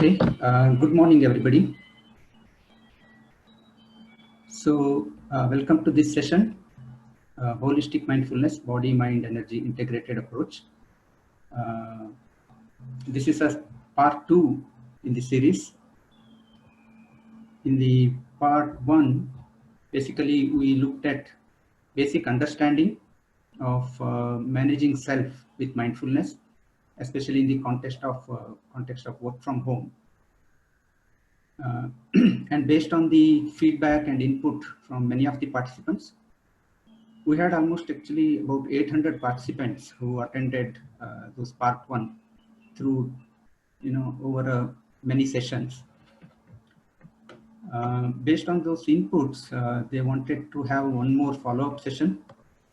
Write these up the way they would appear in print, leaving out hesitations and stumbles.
Okay, good morning, everybody. So, welcome to this session, Holistic Mindfulness, Body, Mind, Energy Integrated Approach. This is a part 2 in the series. In the part 1, basically, we looked at basic understanding of managing self with mindfulness, especially in the context of work from home. And based on the feedback and input from many of the participants, we had almost actually about 800 participants who attended those part 1 through, over many sessions. Based on those inputs, they wanted to have one more follow-up session.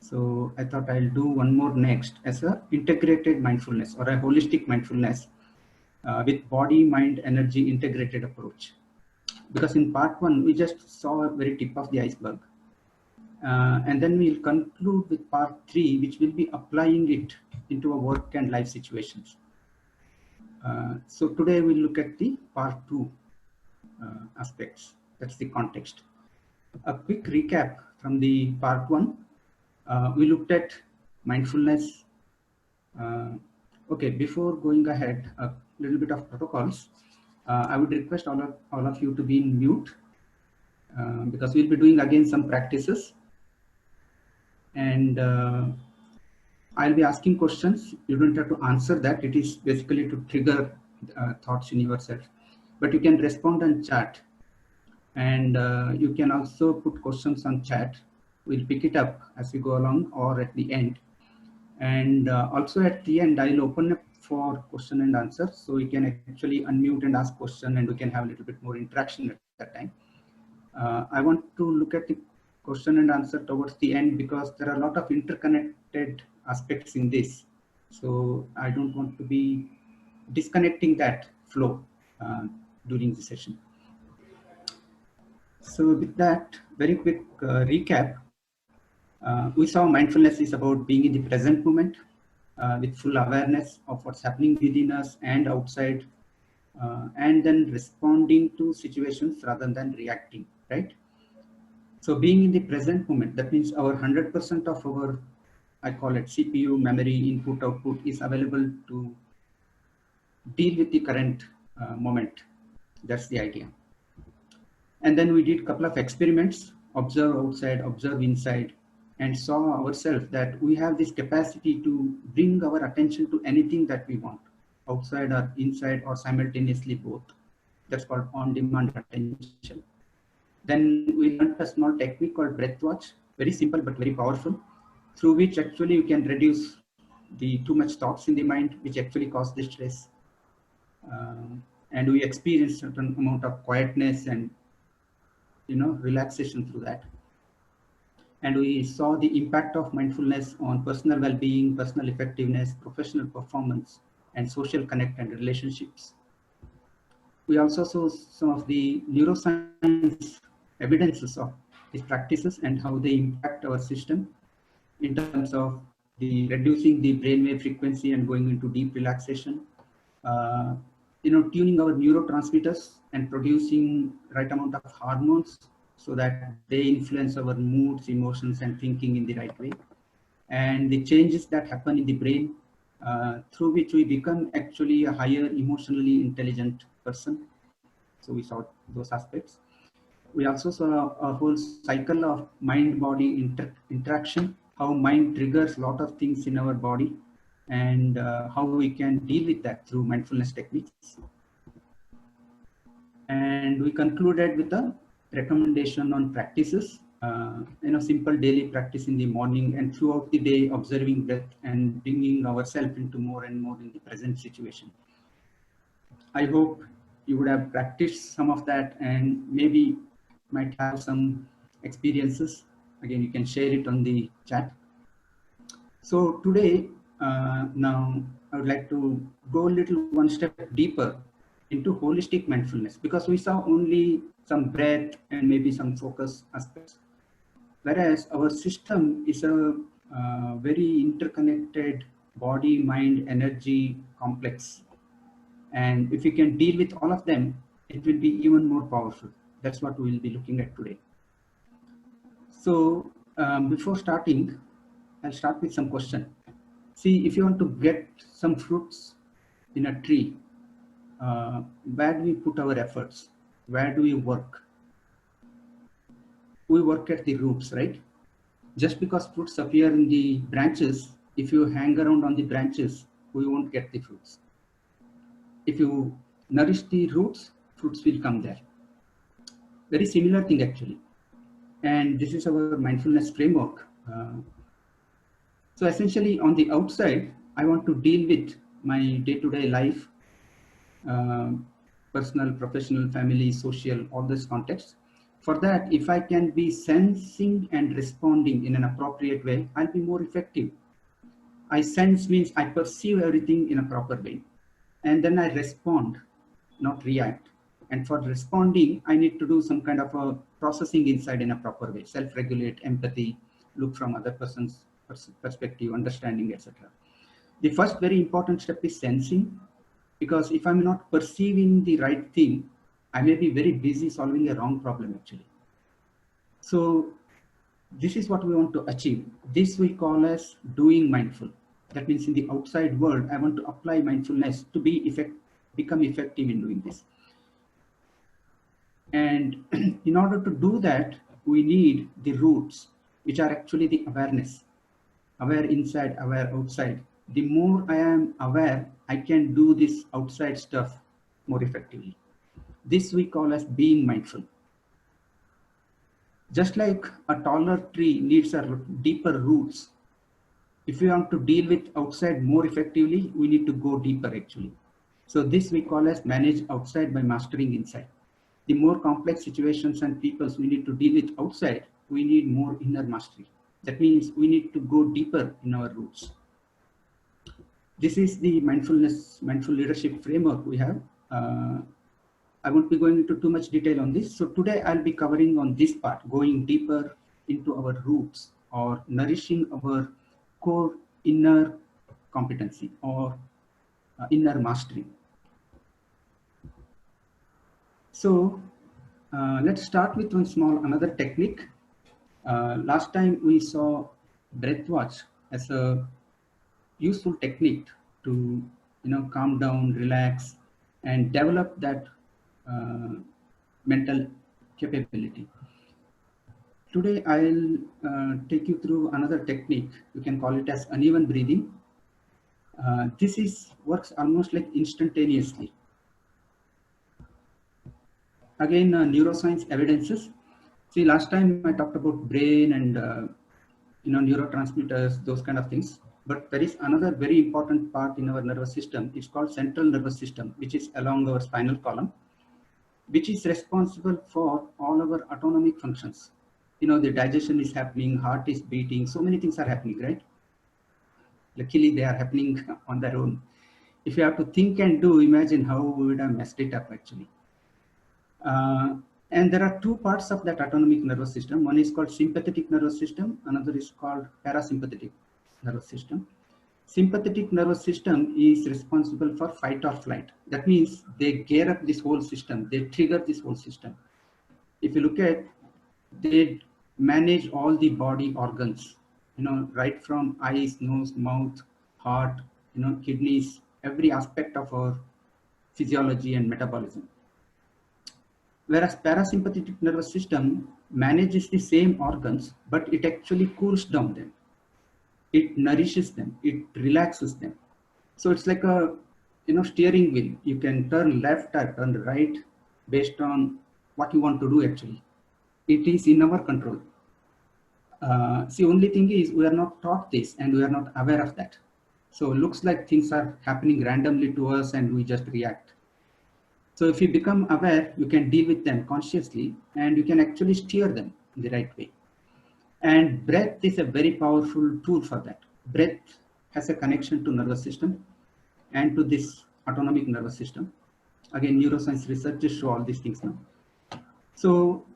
So I thought I'll do one more next as a integrated mindfulness or a holistic mindfulness with body, mind, energy integrated approach. Because in part 1, we just saw a very tip of the iceberg. And then we'll conclude with part 3, which will be applying it into a work and life situations. So today we'll look at the part 2 aspects. That's the context. A quick recap from the part 1. We looked at mindfulness. Okay, before going ahead, a little bit of protocols. I would request all of you to be in mute because we'll be doing again some practices. And I'll be asking questions. You don't have to answer that. It is basically to trigger thoughts in yourself. But you can respond on chat. And you can also put questions on chat. We'll pick it up as we go along or at the end. And also at the end, I'll open up for question and answer. So you can actually unmute and ask question and we can have a little bit more interaction at that time. I want to look at the question and answer towards the end because there are a lot of interconnected aspects in this. So I don't want to be disconnecting that flow during the session. So with that very quick recap, we saw mindfulness is about being in the present moment with full awareness of what's happening within us and outside, and then responding to situations rather than reacting, right? So being in the present moment, that means our 100% of our, I call it CPU, memory, input, output is available to deal with the current moment. That's the idea. And then we did a couple of experiments, observe outside, observe inside, and saw ourselves that we have this capacity to bring our attention to anything that we want, outside or inside or simultaneously both. That's called on-demand attention. Then we learned a small technique called breath watch, very simple but very powerful, through which actually you can reduce the too much thoughts in the mind, which actually cause the stress. And we experience a certain amount of quietness and relaxation through that. And we saw the impact of mindfulness on personal well-being, personal effectiveness, professional performance, and social connect and relationships. We also saw some of the neuroscience evidences of these practices and how they impact our system in terms of the reducing the brainwave frequency and going into deep relaxation, tuning our neurotransmitters and producing right amount of hormones so that they influence our moods, emotions, and thinking in the right way. And the changes that happen in the brain through which we become actually a higher emotionally intelligent person. So we saw those aspects. We also saw a whole cycle of mind-body interaction, how mind triggers a lot of things in our body, and how we can deal with that through mindfulness techniques. And we concluded with a recommendation on practices, simple daily practice in the morning and throughout the day, observing breath and bringing ourselves into more and more in the present situation. I hope you would have practiced some of that and maybe might have some experiences. Again, you can share it on the chat. So today, now I would like to go a little one step deeper into holistic mindfulness because we saw only some breath and maybe some focus aspects. Whereas our system is a very interconnected body, mind, energy complex. And if we can deal with all of them, it will be even more powerful. That's what we will be looking at today. So before starting, I'll start with some question. See, if you want to get some fruits in a tree, where do we put our efforts? Where do we work? We work at the roots, right? Just because fruits appear in the branches, if you hang around on the branches, we won't get the fruits. If you nourish the roots, fruits will come there. Very similar thing actually. And this is our mindfulness framework. So essentially on the outside, I want to deal with my day-to-day life, personal, professional, family, social, all this context. For that, if I can be sensing and responding in an appropriate way, I'll be more effective. I sense means I perceive everything in a proper way. And then I respond, not react. And for responding, I need to do some kind of a processing inside in a proper way, self-regulate, empathy, look from other person's perspective, understanding, etc. The first very important step is sensing, because if I'm not perceiving the right thing, I may be very busy solving a wrong problem actually. So this is what we want to achieve. This we call as doing mindful. That means in the outside world, I want to apply mindfulness to become effective in doing this. And in order to do that, we need the roots, which are actually the awareness. Aware inside, aware outside. The more I am aware, I can do this outside stuff more effectively. This we call as being mindful. Just like a taller tree needs a deeper roots, if we want to deal with outside more effectively, we need to go deeper actually. So this we call as manage outside by mastering inside. The more complex situations and peoples we need to deal with outside, we need more inner mastery. That means we need to go deeper in our roots. This is the mindful leadership framework we have. I won't be going into too much detail on this. So today I'll be covering on this part, going deeper into our roots or nourishing our core inner competency or inner mastery. So let's start with another technique. Last time we saw breathwatch as a useful technique to calm down, relax, and develop that mental capability. Today I'll take you through another technique. You can call it as uneven breathing. This works almost like instantaneously. Again, neuroscience evidences. See, last time I talked about brain and neurotransmitters, those kind of things. But there is another very important part in our nervous system. It's called central nervous system, which is along our spinal column, which is responsible for all our autonomic functions. The digestion is happening, heart is beating, so many things are happening, right? Luckily, they are happening on their own. If you have to think and do, imagine how we would have messed it up actually. And there are two parts of that autonomic nervous system. One is called sympathetic nervous system. Another is called parasympathetic nervous system. Sympathetic nervous system is responsible for fight or flight. That means they gear up this whole system. They trigger this whole system. If you look at, they manage all the body organs, right from eyes, nose, mouth, heart, kidneys, every aspect of our physiology and metabolism. Whereas parasympathetic nervous system manages the same organs, but it actually cools down them. It nourishes them, it relaxes them. So it's like a steering wheel. You can turn left or turn right based on what you want to do actually. It is in our control. See, only thing is we are not taught this and we are not aware of that. So it looks like things are happening randomly to us and we just react. So if you become aware, you can deal with them consciously and you can actually steer them in the right way. And breath is a very powerful tool for that. Breath has a connection to nervous system and to this autonomic nervous system. Again, neuroscience researchers show all these things now. So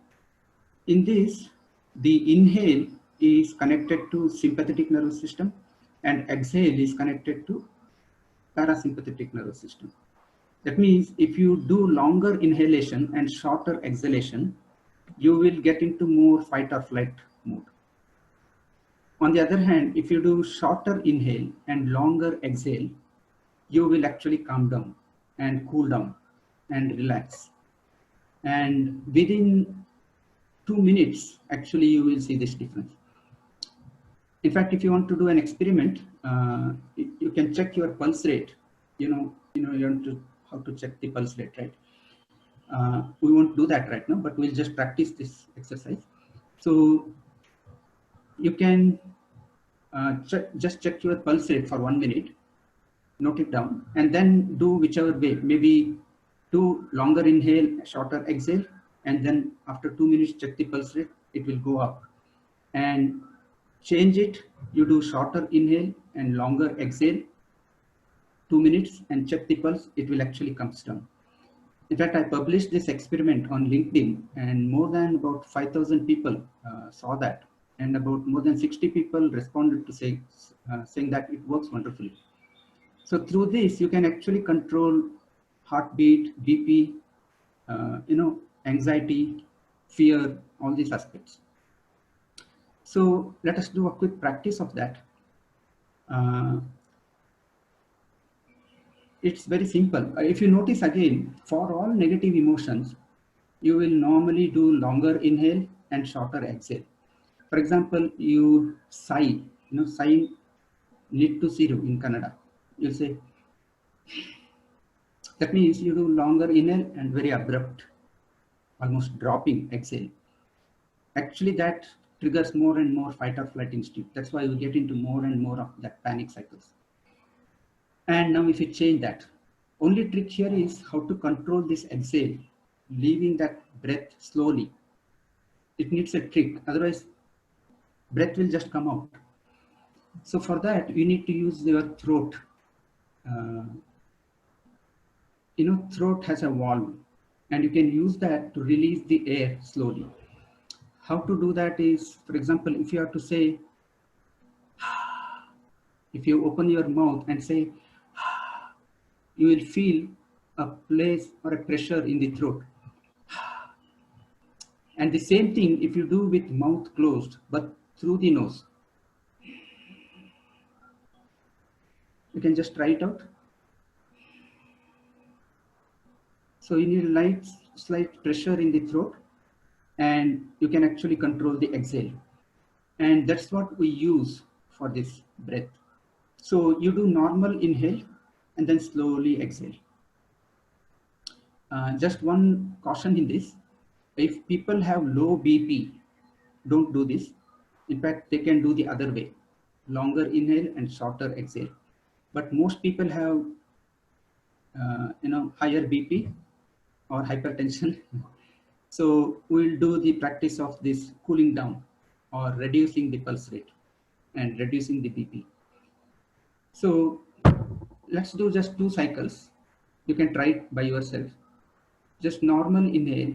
in this, the inhale is connected to sympathetic nervous system and exhale is connected to parasympathetic nervous system. That means if you do longer inhalation and shorter exhalation, you will get into more fight or flight mode. On the other hand, if you do shorter inhale and longer exhale, you will actually calm down and cool down and relax. And within 2 minutes, actually, you will see this difference. In fact, if you want to do an experiment, you can check your pulse rate. You want to how to check the pulse rate, right? We won't do that right now, but we'll just practice this exercise. So you can just check your pulse rate for 1 minute, note it down, and then do whichever way. Maybe do longer inhale, shorter exhale, and then after 2 minutes, check the pulse rate. It will go up. And change it. You do shorter inhale and longer exhale, 2 minutes, and check the pulse. It will actually come down. In fact, I published this experiment on LinkedIn, and more than about 5,000 people saw that, and about more than 60 people responded to saying that it works wonderfully. So through this, you can actually control heartbeat, BP, anxiety, fear, all these aspects. So let us do a quick practice of that. It's very simple. If you notice again, for all negative emotions, you will normally do longer inhale and shorter exhale. For example, you sigh, sighing need to siru in Kannada. You say, that means you do longer inhale and very abrupt, almost dropping exhale. Actually, that triggers more and more fight or flight instinct. That's why we get into more and more of that panic cycles. And now if you change that, only trick here is how to control this exhale, leaving that breath slowly. It needs a trick, otherwise breath will just come out. So for that, you need to use your throat. Throat has a valve, and you can use that to release the air slowly. How to do that is, for example, if you have to say, if you open your mouth and say, you will feel a place or a pressure in the throat. And the same thing if you do with mouth closed, but through the nose. You can just try it out. So you need a slight pressure in the throat, and you can actually control the exhale. And that's what we use for this breath. So you do normal inhale and then slowly exhale. Just one caution in this. If people have low BP, don't do this. In fact, they can do the other way, longer inhale and shorter exhale. But most people have, higher BP or hypertension. So we'll do the practice of this cooling down or reducing the pulse rate and reducing the BP. So let's do just 2 cycles. You can try it by yourself. Just normal inhale,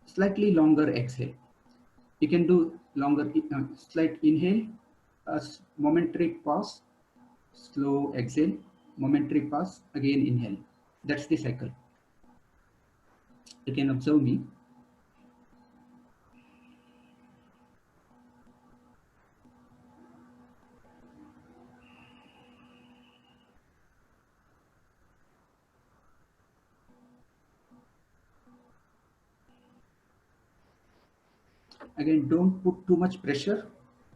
slightly longer exhale. You can do longer, slight inhale, a momentary pause, slow exhale, momentary pause, again inhale. That's the cycle. You can observe me. Again, don't put too much pressure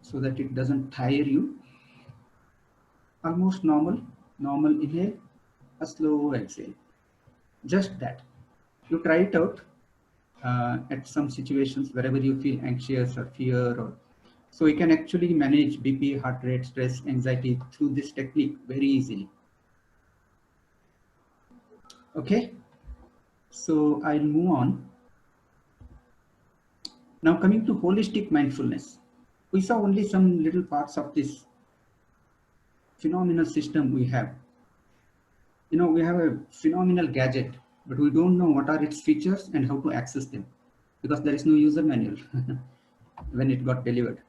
so that it doesn't tire you. Almost normal inhale, a slow exhale. Just that. You try it out at some situations wherever you feel anxious or fear, or so you can actually manage BP, heart rate, stress, anxiety through this technique very easily. Okay, so I'll move on. Now coming to holistic mindfulness, we saw only some little parts of this phenomenal system we have. We have a phenomenal gadget, but we don't know what are its features and how to access them because there is no user manual when it got delivered.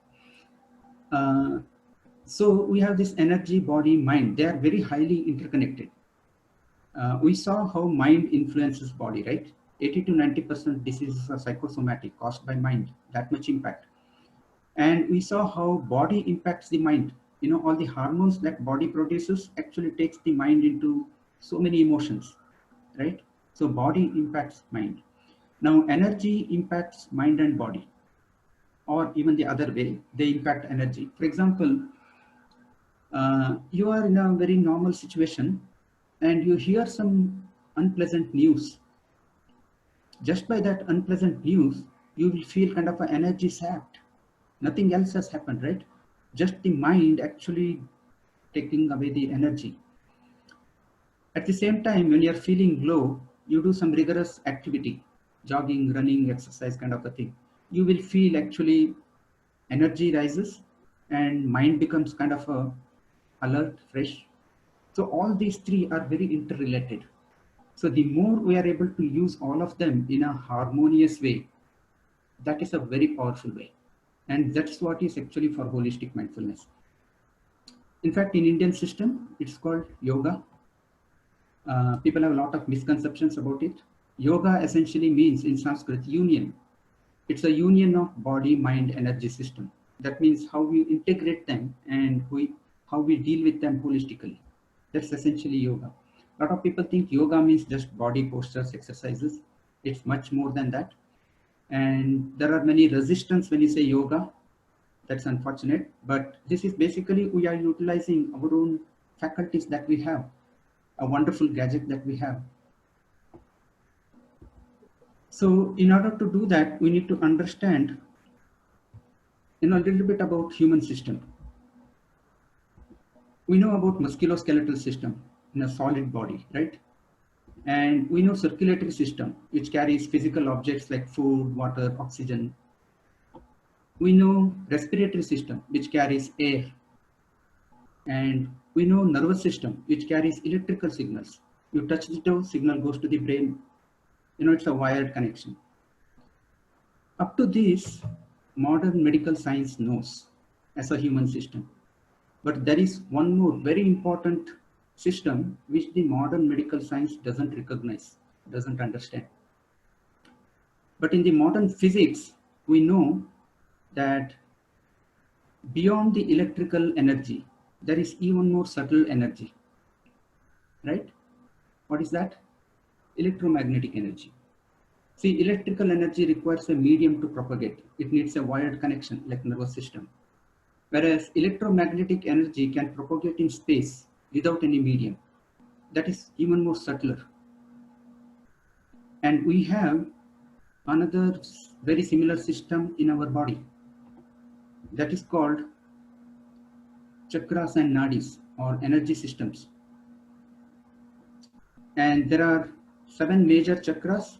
So we have this energy, body, mind. They are very highly interconnected. We saw how mind influences body, right? 80 to 90% diseases are psychosomatic, caused by mind, that much impact. And we saw how body impacts the mind. You know, all the hormones that body produces actually takes the mind into so many emotions, right? So body impacts mind. Now energy impacts mind and body, or even the other way, they impact energy. For example, you are in a very normal situation and you hear some unpleasant news. Just by that unpleasant news, you will feel kind of an energy sapped. Nothing else has happened, right? Just the mind actually taking away the energy. At the same time, when you're feeling low, you do some rigorous activity, jogging, running, exercise kind of a thing. You will feel actually energy rises and mind becomes kind of a alert, fresh. So all these three are very interrelated. So the more we are able to use all of them in a harmonious way, that is a very powerful way. And that's what is actually for holistic mindfulness. In fact, in Indian system, it's called yoga. People have a lot of misconceptions about it. Yoga essentially means in Sanskrit union. It's a union of body, mind, energy system. That means how we integrate them and how we deal with them holistically. That's essentially yoga. A lot of people think yoga means just body postures, exercises. It's much more than that. And there are many resistance when you say yoga. That's unfortunate. But this is basically we are utilizing our own faculties that we have, a wonderful gadget that we have. So in order to do that, we need to understand a little bit about human system. We know about musculoskeletal system in a solid body, right? And we know circulatory system, which carries physical objects like food, water, oxygen. We know respiratory system, which carries air. And we know nervous system, which carries electrical signals. You touch the toe, signal goes to the brain. It's a wired connection. Up to this, modern medical science knows as a human system. But there is one more very important system which the modern medical science doesn't recognize, doesn't understand. But in the modern physics, we know that beyond the electrical energy, there is even more subtle energy, right? What is that? Electromagnetic energy. See, electrical energy requires a medium to propagate. It needs a wired connection like nervous system. Whereas electromagnetic energy can propagate in space without any medium. That is even more subtler. And we have another very similar system in our body that is called chakras and nadis, or energy systems. And there are 7 major chakras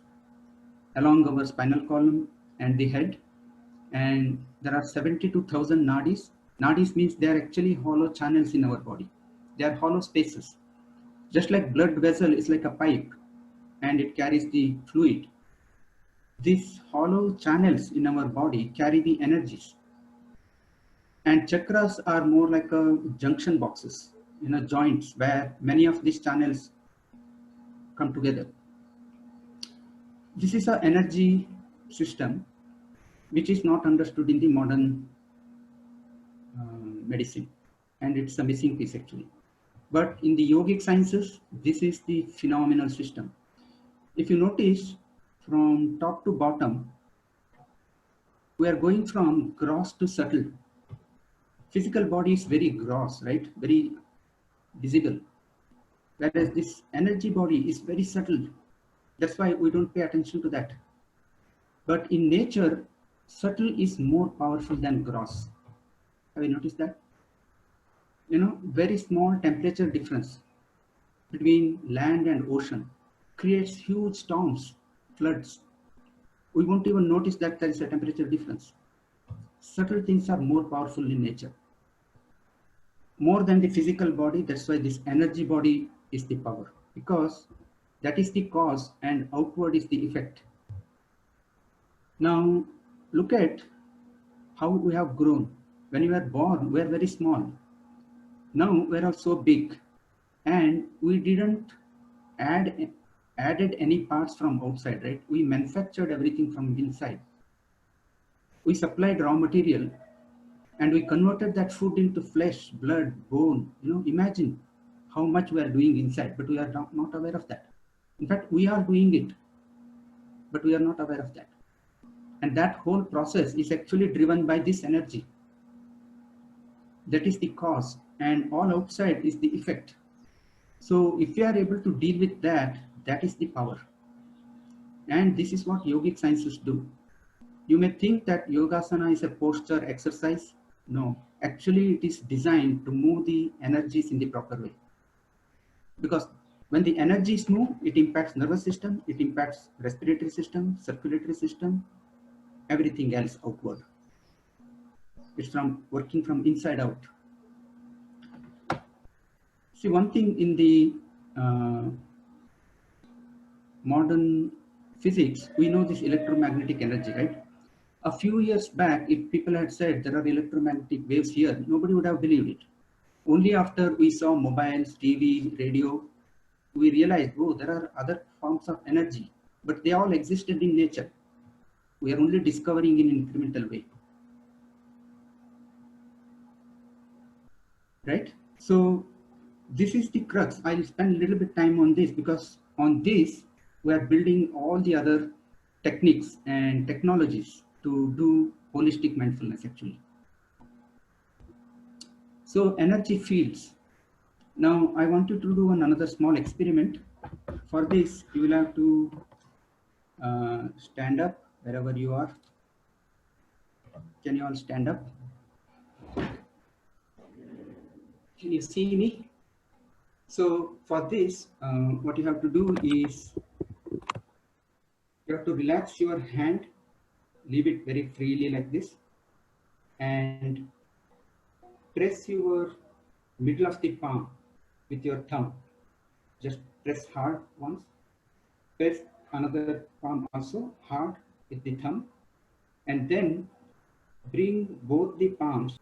along our spinal column and the head. And there are 72,000 nadis. Nadis means they are actually hollow channels in our body. They are hollow spaces. Just like blood vessel is like a pipe and it carries the fluid. These hollow channels in our body carry the energies. And chakras are more like a junction boxes, joints where many of these channels come together. This is an energy system which is not understood in the modern medicine, and it's a missing piece actually. But in the yogic sciences, this is the phenomenal system. If you notice, from top to bottom, we are going from gross to subtle. Physical body is very gross, right? Very visible. Whereas this energy body is very subtle. That's why we don't pay attention to that. But in nature, subtle is more powerful than gross. Have you noticed that? Very small temperature difference between land and ocean creates huge storms, floods. We won't even notice that there is a temperature difference. Subtle things are more powerful in nature. More than the physical body, that's why this energy body is the power, because that is the cause and outward is the effect. Now, look at how we have grown. When we were born, we were very small. Now we are also big, and we didn't added any parts from outside, right? We manufactured everything from inside. We supplied raw material and we converted that food into flesh, blood, bone. Imagine how much we are doing inside, but we are not aware of that. In fact, we are doing it, but we are not aware of that. And that whole process is actually driven by this energy. That is the cause, and all outside is the effect. So if you are able to deal with that, that is the power. And this is what yogic sciences do. You may think that yogasana is a posture exercise. No, actually it is designed to move the energies in the proper way. Because when the energies move, it impacts nervous system, it impacts respiratory system, circulatory system, everything else outward. It's from working from inside out. See, one thing in the modern physics, we know this electromagnetic energy, right? A few years back, if people had said there are electromagnetic waves here, nobody would have believed it. Only after we saw mobiles, TV, radio, we realized, oh, there are other forms of energy, but they all existed in nature. We are only discovering in an incremental way. Right? So this is the crux. I'll spend a little bit time on this because on this, we are building all the other techniques and technologies to do holistic mindfulness actually. So energy fields. Now I want you to do another small experiment. For this, you will have to stand up wherever you are. Can you all stand up? Can you see me? So for this, what you have to do is you have to relax your hand, leave it very freely like this, and press your middle of the palm with your thumb. Just press hard once. Press another palm also hard with the thumb, and then bring both the palms,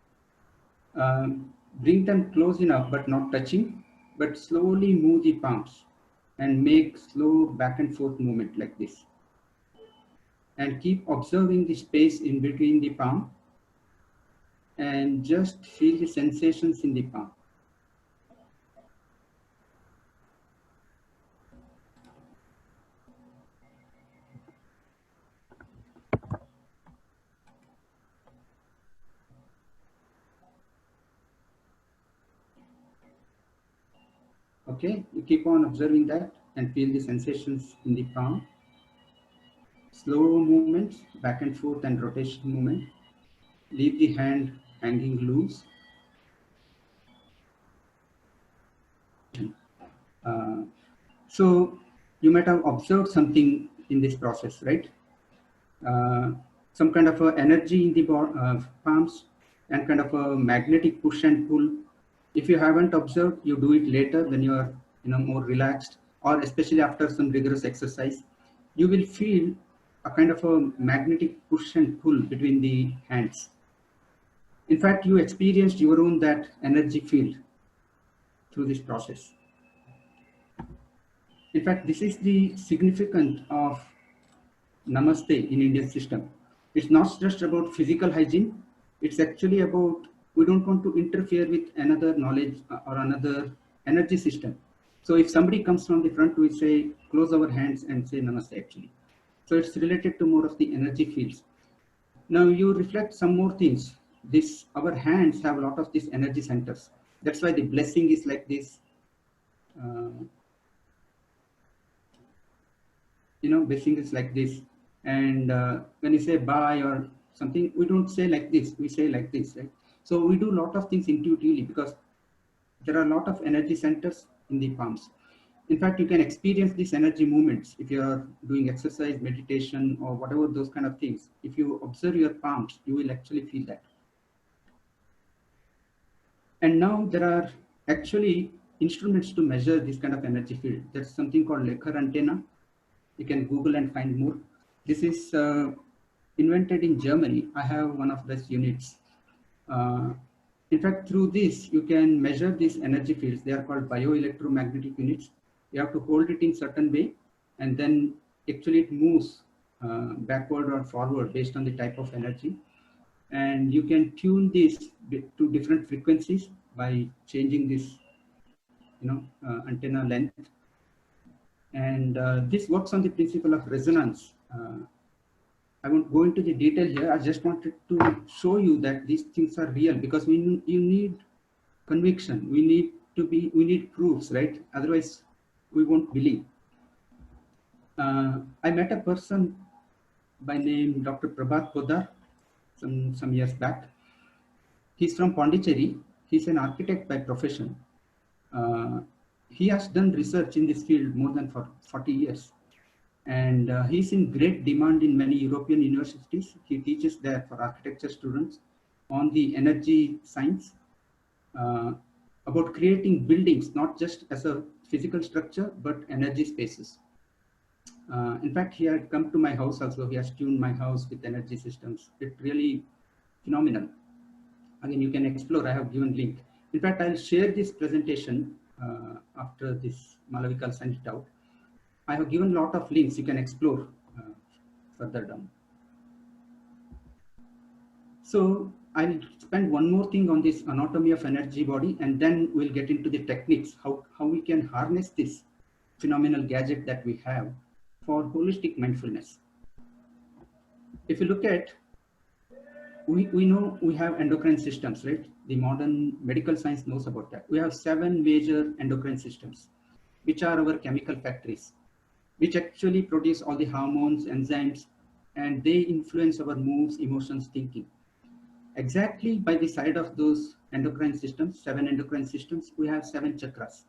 bring them close enough but not touching, but slowly move the palms and make slow back and forth movement like this. And keep observing the space in between the palm and just feel the sensations in the palm. Okay, you keep on observing that and feel the sensations in the palm. Slow movements, back and forth and rotation movement. Leave the hand hanging loose. So you might have observed something in this process, right? Some kind of energy in the palms and kind of a magnetic push and pull. If you haven't observed, you do it later when you are more relaxed, or especially after some rigorous exercise. You will feel a kind of a magnetic push and pull between the hands. In fact, you experienced your own that energy field through this process. In fact, this is the significance of Namaste in Indian system. It's not just about physical hygiene. It's actually about, we don't want to interfere with another knowledge or another energy system. So if somebody comes from the front, we say, close our hands and say Namaste actually. So it's related to more of the energy fields. Now you reflect some more things. Our hands have a lot of these energy centers. That's why the blessing is like this. Blessing is like this. And when you say bye or something, we don't say like this, we say like this, right? So we do a lot of things intuitively because there are a lot of energy centers in the palms. In fact, you can experience these energy movements if you are doing exercise, meditation, or whatever those kind of things. If you observe your palms, you will actually feel that. And now there are actually instruments to measure this kind of energy field. There's something called Lecher antenna. You can Google and find more. This is invented in Germany. I have one of those units. In fact, through this, you can measure these energy fields. They are called bioelectromagnetic units. You have to hold it in certain way, and then actually it moves backward or forward based on the type of energy. And you can tune this to different frequencies by changing this, antenna length. And this works on the principle of resonance. I won't go into the detail here. I just wanted to show you that these things are real, because you need conviction. We need proofs, right? Otherwise, we won't believe. I met a person by name Dr. Prabhat Poddar some years back. He's from Pondicherry. He's an architect by profession. He has done research in this field more than for 40 years. And he's in great demand in many European universities. He teaches there for architecture students on the energy science, about creating buildings, not just as a physical structure, but energy spaces. In fact, he had come to my house also. He has tuned my house with energy systems. It's really phenomenal. Again, you can explore. I have given link. In fact, I'll share this presentation after this Malavika sent it out. I have given a lot of links. You can explore further down. So I'll spend one more thing on this anatomy of energy body, and then we'll get into the techniques, how we can harness this phenomenal gadget that we have for holistic mindfulness. If you look at, we know we have endocrine systems, right? The modern medical science knows about that. We have 7 major endocrine systems, which are our chemical factories, which actually produce all the hormones, enzymes, and they influence our moods, emotions, thinking. Exactly by the side of those endocrine systems, 7 endocrine systems, we have 7 chakras.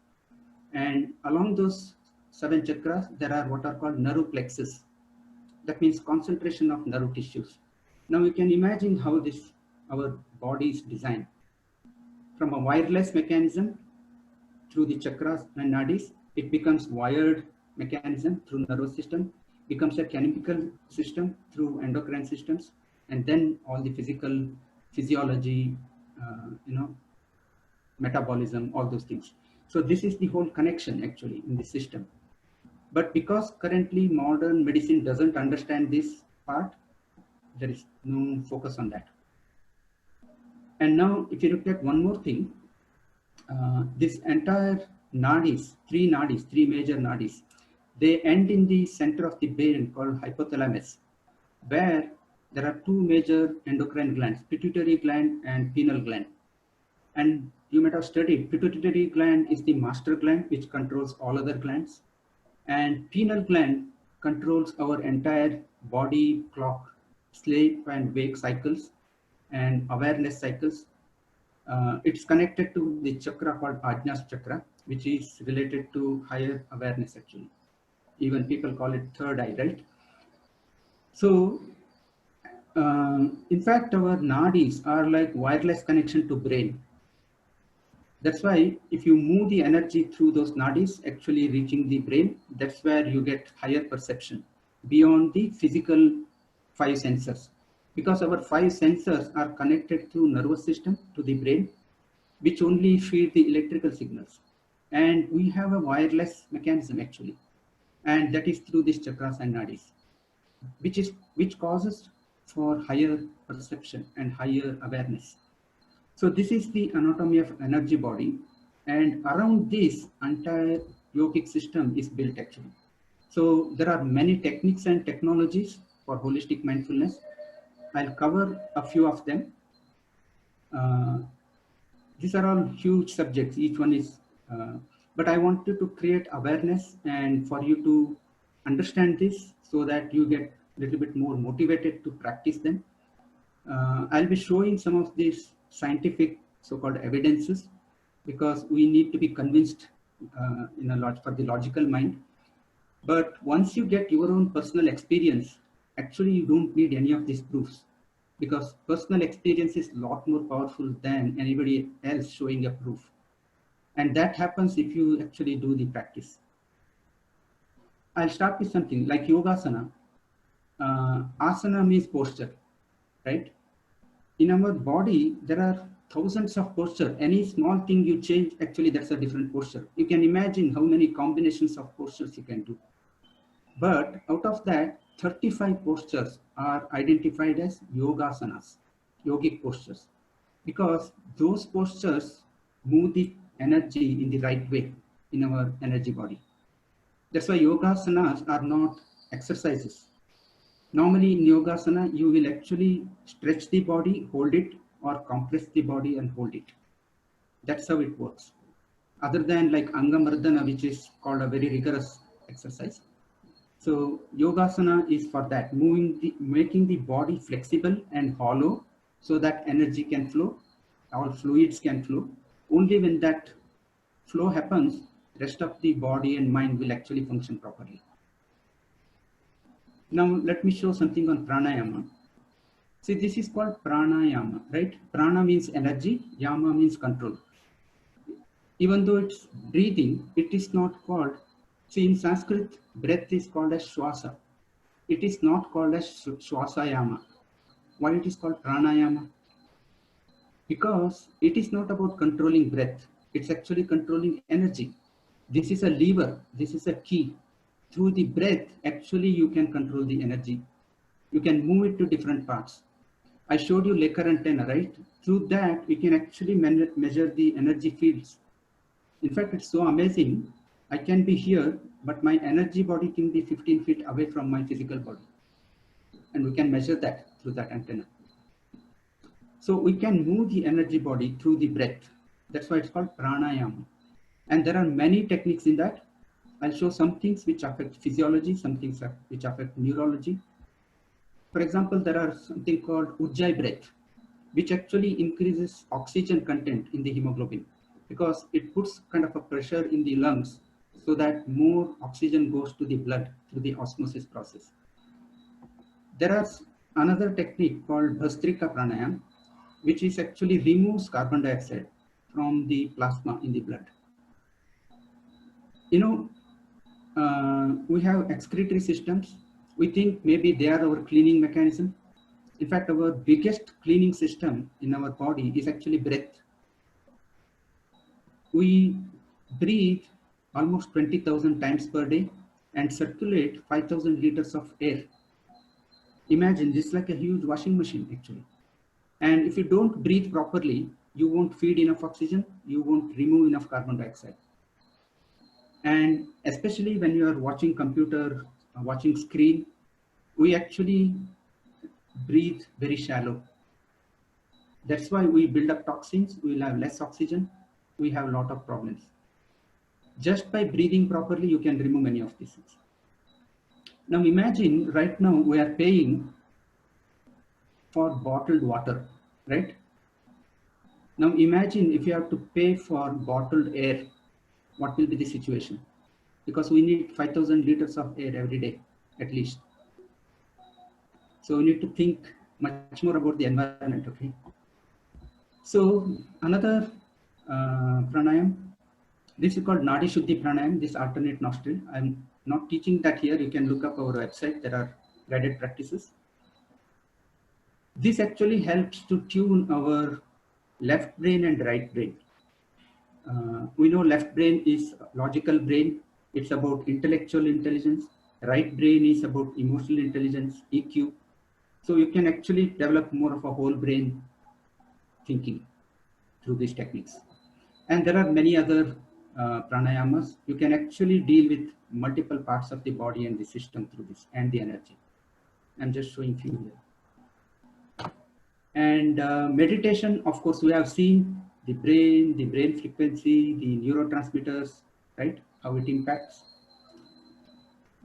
And along those 7 chakras, there are what are called nerve plexus. That means concentration of nerve tissues. Now you can imagine how our body is designed. From a wireless mechanism through the chakras and nadis, it becomes wired mechanism through nervous system, becomes a chemical system through endocrine systems, and then all the physiology, metabolism, all those things. So this is the whole connection actually in the system. But because currently modern medicine doesn't understand this part, there is no focus on that. And now if you look at one more thing, this entire nadis, 3 major nadis, they end in the center of the brain called hypothalamus, where there are 2 major endocrine glands, pituitary gland and pineal gland. And you might have studied, pituitary gland is the master gland which controls all other glands, and pineal gland controls our entire body clock, sleep and wake cycles and awareness cycles. It's connected to the chakra called Ajna chakra, which is related to higher awareness actually. Even people call it third eye, right? So in fact, our nadis are like wireless connection to brain. That's why if you move the energy through those nadis actually reaching the brain, that's where you get higher perception beyond the physical 5 sensors. Because our 5 sensors are connected through nervous system to the brain, which only feed the electrical signals. And we have a wireless mechanism actually. And that is through these chakras and nadis, which causes for higher perception and higher awareness. So this is the anatomy of energy body, and around this entire yogic system is built actually. So there are many techniques and technologies for holistic mindfulness. I'll cover a few of them. These are all huge subjects, each one is, but I wanted to create awareness and for you to understand this so that you get a little bit more motivated to practice them. I'll be showing some of these scientific so-called evidences because we need to be convinced for the logical mind. But once you get your own personal experience, actually you don't need any of these proofs, because personal experience is a lot more powerful than anybody else showing a proof. And that happens if you actually do the practice. I'll start with something like Yogasana. Asana means posture, right? In our body, there are thousands of postures. Any small thing you change, actually that's a different posture. You can imagine how many combinations of postures you can do. But out of that, 35 postures are identified as yogasanas, yogic postures, because those postures move the energy in the right way in our energy body. That's why yogasanas are not exercises. Normally in yogasana, you will actually stretch the body, hold it, or compress the body and hold it. That's how it works. Other than like Angamardana, which is called a very rigorous exercise. So yogasana is for that, making the body flexible and hollow so that energy can flow, all fluids can flow. Only when that flow happens, rest of the body and mind will actually function properly. Now let me show something on pranayama. See, this is called pranayama, right? Prana means energy, yama means control. Even though it's breathing, it is not called, see in Sanskrit, breath is called as shwasa. It is not called as shwasayama. Why it is called pranayama? Because it is not about controlling breath. It's actually controlling energy. This is a lever. This is a key. Through the breath, actually you can control the energy. You can move it to different parts. I showed you Lecker antenna, right? Through that, we can actually measure the energy fields. In fact, it's so amazing. I can be here, but my energy body can be 15 feet away from my physical body. And we can measure that through that antenna. So we can move the energy body through the breath. That's why it's called pranayama. And there are many techniques in that. I'll show some things which affect physiology, some things which affect neurology. For example, there are something called Ujjayi breath, which actually increases oxygen content in the hemoglobin because it puts kind of a pressure in the lungs so that more oxygen goes to the blood through the osmosis process. There is another technique called Bhastrika pranayama, which is actually removes carbon dioxide from the plasma in the blood. You know, we have excretory systems. We think maybe they are our cleaning mechanism. In fact, our biggest cleaning system in our body is actually breath. We breathe almost 20,000 times per day and circulate 5,000 liters of air. Imagine this is like a huge washing machine actually. And if you don't breathe properly, you won't feed enough oxygen, you won't remove enough carbon dioxide. And especially when you are watching computer, watching screen, we actually breathe very shallow. That's why we build up toxins, we will have less oxygen, we have a lot of problems. Just by breathing properly, you can remove many of these things. Now imagine right now we are paying for bottled water, right? Now imagine if you have to pay for bottled air, what will be the situation? Because we need 5,000 liters of air every day, at least. So we need to think much more about the environment, okay? So another pranayam, this is called Nadi Shuddhi pranayam, this alternate nostril. I'm not teaching that here, you can look up our website, there are guided practices. This actually helps to tune our left brain and right brain. We know left brain is logical brain, it's about intellectual intelligence. Right brain is about emotional intelligence, EQ. So you can actually develop more of a whole brain thinking through these techniques. And there are many other pranayamas. You can actually deal with multiple parts of the body and the system through this and the energy. I'm just showing few here. And meditation, of course, we have seen the brain frequency, the neurotransmitters, right? How it impacts.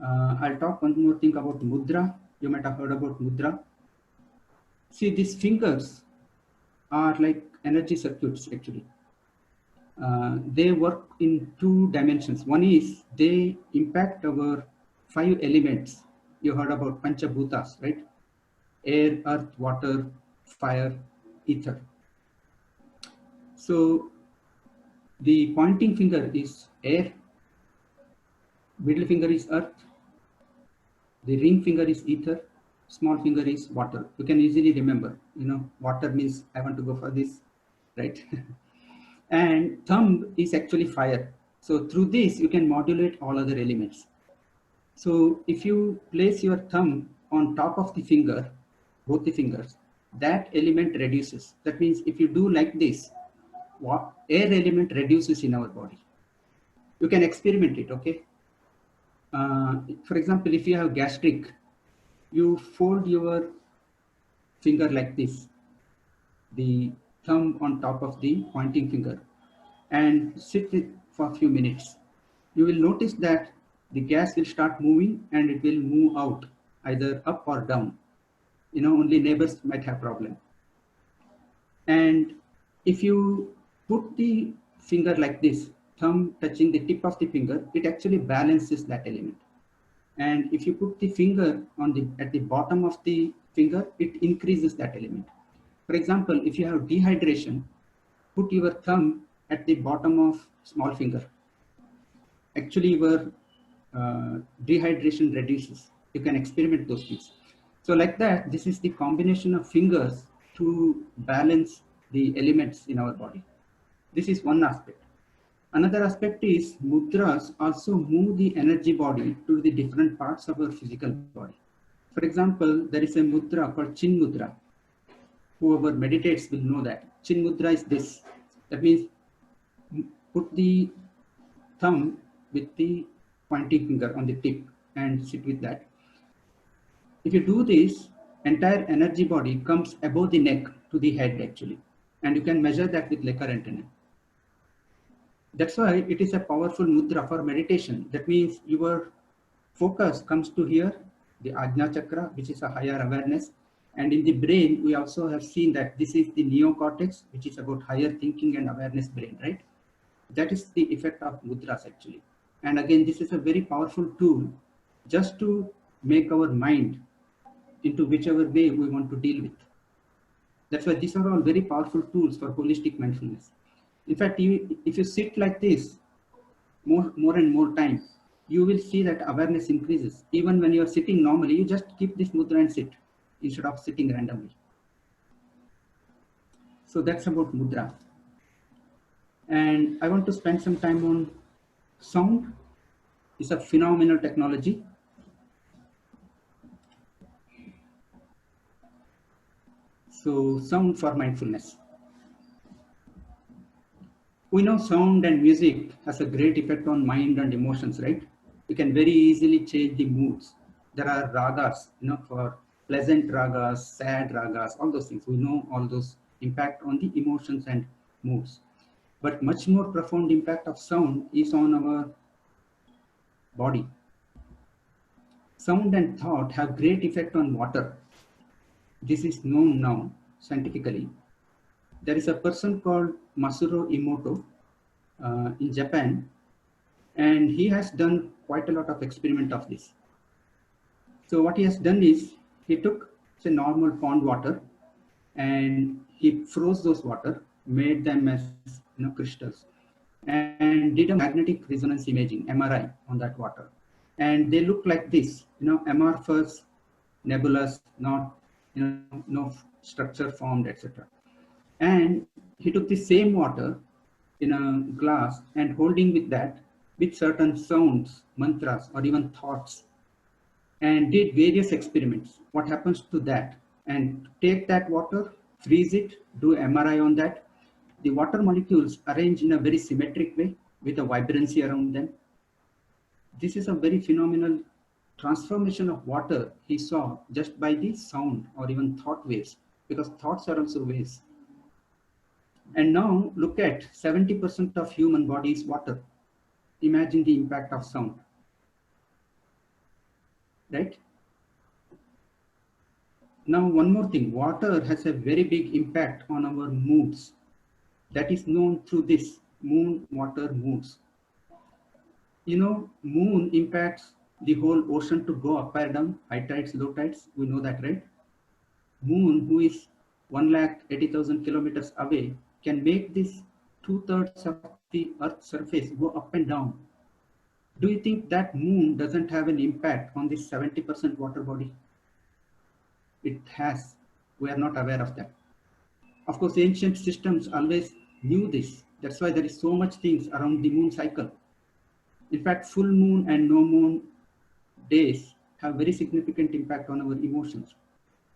I'll talk one more thing about mudra. You might have heard about mudra. See, these fingers are like energy circuits actually. They work in two dimensions. One is they impact our 5 elements. You heard about Panchabhutas, right? Air, earth, water, fire, ether. So the pointing finger is air, middle finger is earth, the ring finger is ether, small finger is water. You can easily remember, you know, water means I want to go for this, right? And thumb is actually fire. So through this, you can modulate all other elements. So if you place your thumb on top of the finger, both the fingers, that element reduces. That means if you do like this, what air element reduces in our body. You can experiment it, okay? For example, if you have gastric, you fold your finger like this, the thumb on top of the pointing finger, and sit it for a few minutes. You will notice that the gas will start moving and it will move out either up or down. You know, only neighbors might have problem. And if you put the finger like this, thumb touching the tip of the finger, it actually balances that element. And if you put the finger on the at the bottom of the finger, it increases that element. For example, if you have dehydration, put your thumb at the bottom of small finger. Actually, your dehydration reduces. You can experiment those things. So like that, this is the combination of fingers to balance the elements in our body. This is one aspect. Another aspect is mudras also move the energy body to the different parts of our physical body. For example, there is a mudra called Chin Mudra. Whoever meditates will know that. Chin Mudra is this. That means put the thumb with the pointing finger on the tip and sit with that. If you do this, entire energy body comes above the neck to the head actually. And you can measure that with Lekar antenna. That's why it is a powerful mudra for meditation. That means your focus comes to here, the Ajna Chakra, which is a higher awareness. And in the brain, we also have seen that this is the neocortex, which is about higher thinking and awareness brain, right? That is the effect of mudras actually. And again, this is a very powerful tool just to make our mind into whichever way we want to deal with. That's why these are all very powerful tools for holistic mindfulness. In fact, if you sit like this more and more time, you will see that awareness increases. Even when you are sitting normally, you just keep this mudra and sit instead of sitting randomly. So that's about mudra. And I want to spend some time on sound. It's a phenomenal technology. So sound for mindfulness. We know sound and music has a great effect on mind and emotions, right? We can very easily change the moods. There are ragas, you know, for pleasant ragas, sad ragas, all those things. We know all those impact on the emotions and moods. But much more profound impact of sound is on our body. Sound and thought have great effect on water. This is known now scientifically. There is a person called Masuro Emoto in Japan, and he has done quite a lot of experiment of this. So what he has done is he took say normal pond water and he froze those water, made them as crystals, and did a magnetic resonance imaging (MRI) on that water, and they look like this, amorphous, nebulous, not no structure formed, etc. And he took the same water in a glass and holding with that with certain sounds, mantras, or even thoughts, and did various experiments. What happens to that? And take that water, freeze it, do MRI on that. The water molecules arrange in a very symmetric way with a vibrancy around them. This is a very phenomenal transformation of water he saw just by the sound or even thought waves, because thoughts are also waves. And now look at 70% of human body is water. Imagine the impact of sound, right? Now, one more thing, water has a very big impact on our moods. That is known through this moon water moods. Moon impacts the whole ocean to go up and down, high tides, low tides. We know that, right? Moon, who is 180,000 kilometers away, can make this 2/3 of the Earth's surface go up and down. Do you think that moon doesn't have an impact on this 70% water body? It has. We are not aware of that. Of course, ancient systems always knew this. That's why there is so much things around the moon cycle. In fact, full moon and no moon days have very significant impact on our emotions.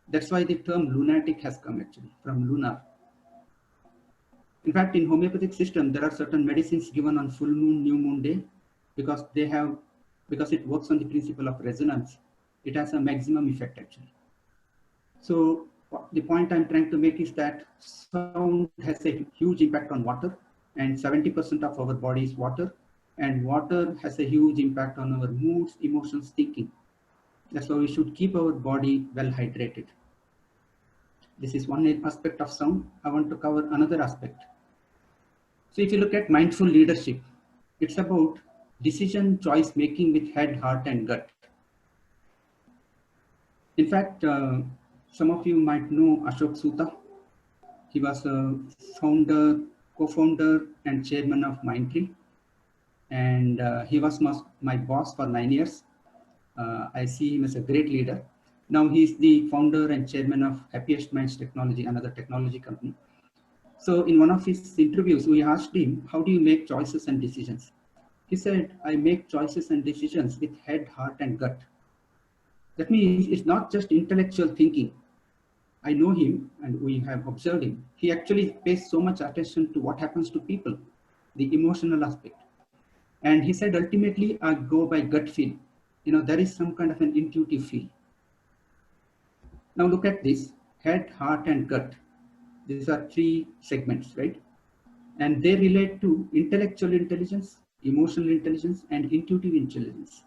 That's why the term lunatic has come actually from lunar. In fact, in homeopathic system, there are certain medicines given on full moon, new moon day, because it works on the principle of resonance. It has a maximum effect actually. So the point I'm trying to make is that sound has a huge impact on water, and 70% of our body is water, and water has a huge impact on our moods, emotions, thinking. That's why we should keep our body well hydrated. This is one aspect of sound. I want to cover another aspect. So if you look at mindful leadership, it's about decision choice making with head, heart, and gut. In fact, some of you might know Ashok Soota. He was a founder, co-founder, and chairman of Mindtree. And he was my boss for 9 years. I see him as a great leader. Now he's the founder and chairman of Happiest Minds Technology, another technology company. So in one of his interviews, we asked him, how do you make choices and decisions? He said, I make choices and decisions with head, heart, and gut. That means it's not just intellectual thinking. I know him and we have observed him. He actually pays so much attention to what happens to people, the emotional aspect. And he said, ultimately, I go by gut feel. You know, there is some kind of an intuitive feel. Now look at this, head, heart, and gut. These are three segments, right? And they relate to intellectual intelligence, emotional intelligence, and intuitive intelligence.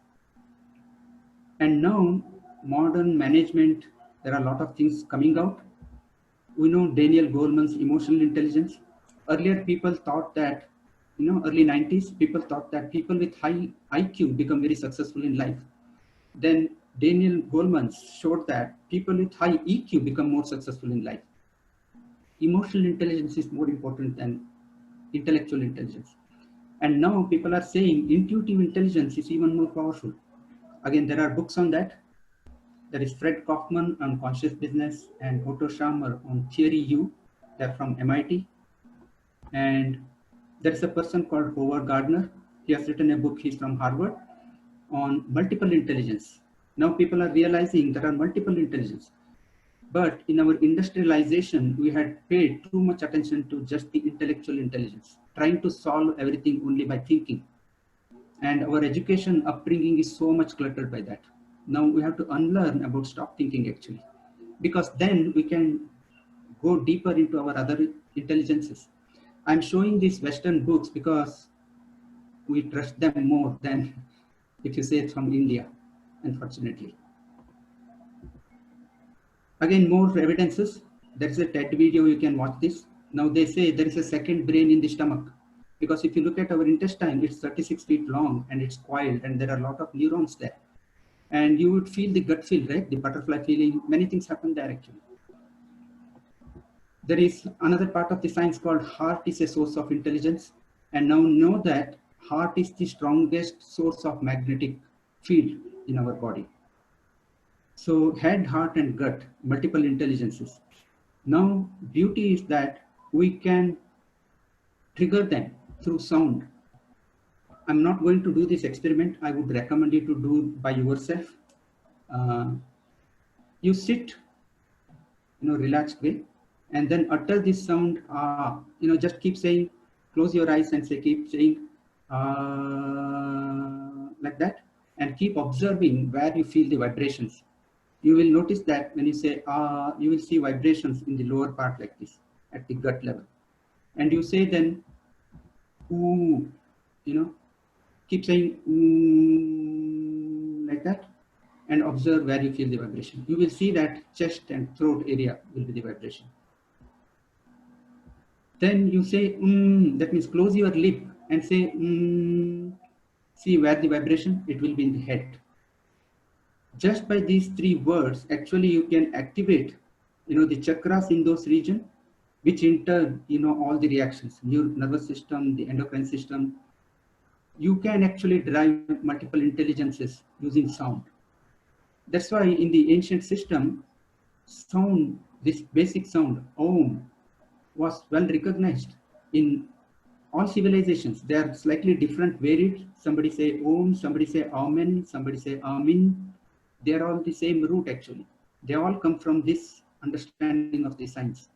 And now, modern management, there are a lot of things coming out. We know Daniel Goleman's emotional intelligence. Earlier, people thought that, early 90s, people thought that people with high IQ become very successful in life. Then Daniel Goleman showed that people with high EQ become more successful in life. Emotional intelligence is more important than intellectual intelligence. And now people are saying intuitive intelligence is even more powerful. Again, there are books on that. There is Fred Kaufman on conscious business and Otto Scharmer on Theory U. They're from MIT. And there's a person called Howard Gardner. He has written a book, he's from Harvard, on multiple intelligence. Now people are realizing there are multiple intelligence. But in our industrialization, we had paid too much attention to just the intellectual intelligence, trying to solve everything only by thinking. And our education upbringing is so much cluttered by that. Now we have to unlearn about stop thinking actually, because then we can go deeper into our other intelligences. I'm showing these Western books because we trust them more than if you say it's from India, unfortunately. Again, more evidences. There is a TED video, you can watch this. Now they say there is a second brain in the stomach, because if you look at our intestine, it's 36 feet long and it's coiled and there are a lot of neurons there. And you would feel the gut feel, right? The butterfly feeling, many things happen there actually. There is another part of the science called heart is a source of intelligence. And now know that heart is the strongest source of magnetic field in our body. So head, heart, and gut, multiple intelligences. Now, beauty is that we can trigger them through sound. I'm not going to do this experiment. I would recommend you to do by yourself. You sit, relaxed way, and then utter this sound. Just keep saying, close your eyes and keep saying like that, and keep observing where you feel the vibrations. You will notice that when you say you will see vibrations in the lower part like this at the gut level. And you say then, ooh, keep saying ooh, like that, and observe where you feel the vibration. You will see that chest and throat area will be the vibration. Then you say that means close your lip and say see where the vibration, it will be in the head. Just by these three words, actually you can activate, the chakras in those regions, which in turn, all the reactions, your nervous system, the endocrine system. You can actually derive multiple intelligences using sound. That's why in the ancient system, sound, this basic sound, Om, was well recognized in all civilizations. They are slightly different, varied. Somebody say Om, somebody say Amen, somebody say Amin. They are all the same root actually. They all come from this understanding of the science.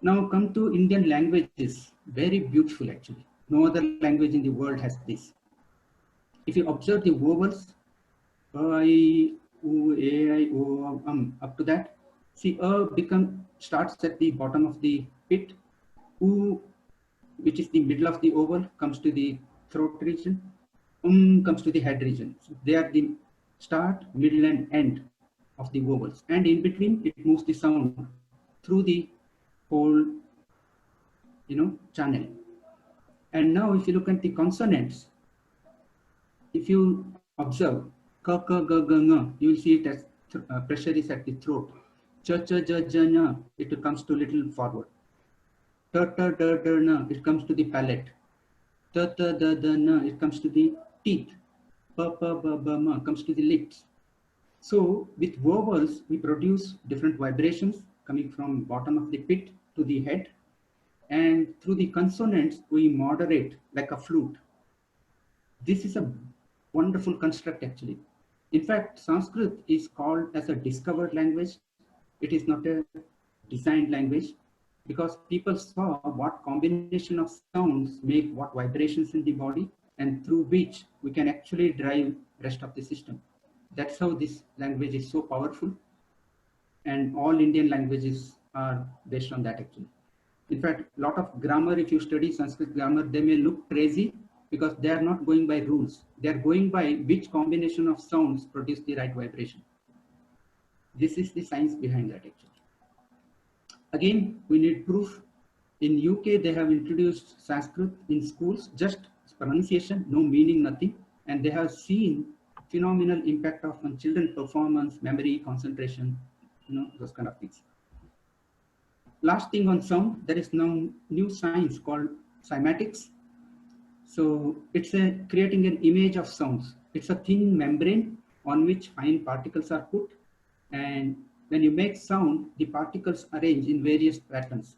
Now come to Indian languages, very beautiful actually. No other language in the world has this. If you observe the vowels, I, U, A, I, O, up to that, see starts at the bottom of the pit, U, which is the middle of the oval, comes to the throat region, comes to the head region. So they are the start, middle, and end of the vowels. And in between, it moves the sound through the whole, channel. And now if you look at the consonants, if you observe ka, ka, ga, ga, nga, you will see it as pressure is at the throat. Cha, cha, ja, ja, nya, it comes to little forward. Ta, ta, da, da, na, it comes to the palate. Ta, ta, da, da, na, it comes to the teeth. Pa, pa, ba, ba, ma, comes to the lips. So with vowels, we produce different vibrations coming from bottom of the pit to the head. And through the consonants, we moderate like a flute. This is a wonderful construct actually. In fact, Sanskrit is called as a discovered language. It is not a designed language because people saw what combination of sounds make what vibrations in the body and through which we can actually drive rest of the system. That's how this language is so powerful. And all Indian languages are based on that actually. In fact, a lot of grammar, if you study Sanskrit grammar, they may look crazy because they are not going by rules. They are going by which combination of sounds produce the right vibration. This is the science behind that actually. Again, we need proof. In UK, they have introduced Sanskrit in schools, just pronunciation, no meaning, nothing. And they have seen phenomenal impact on children performance, memory, concentration, those kind of things. Last thing on sound, there is now new science called cymatics. So it's creating an image of sounds. It's a thin membrane on which fine particles are put. And when you make sound, the particles arrange in various patterns.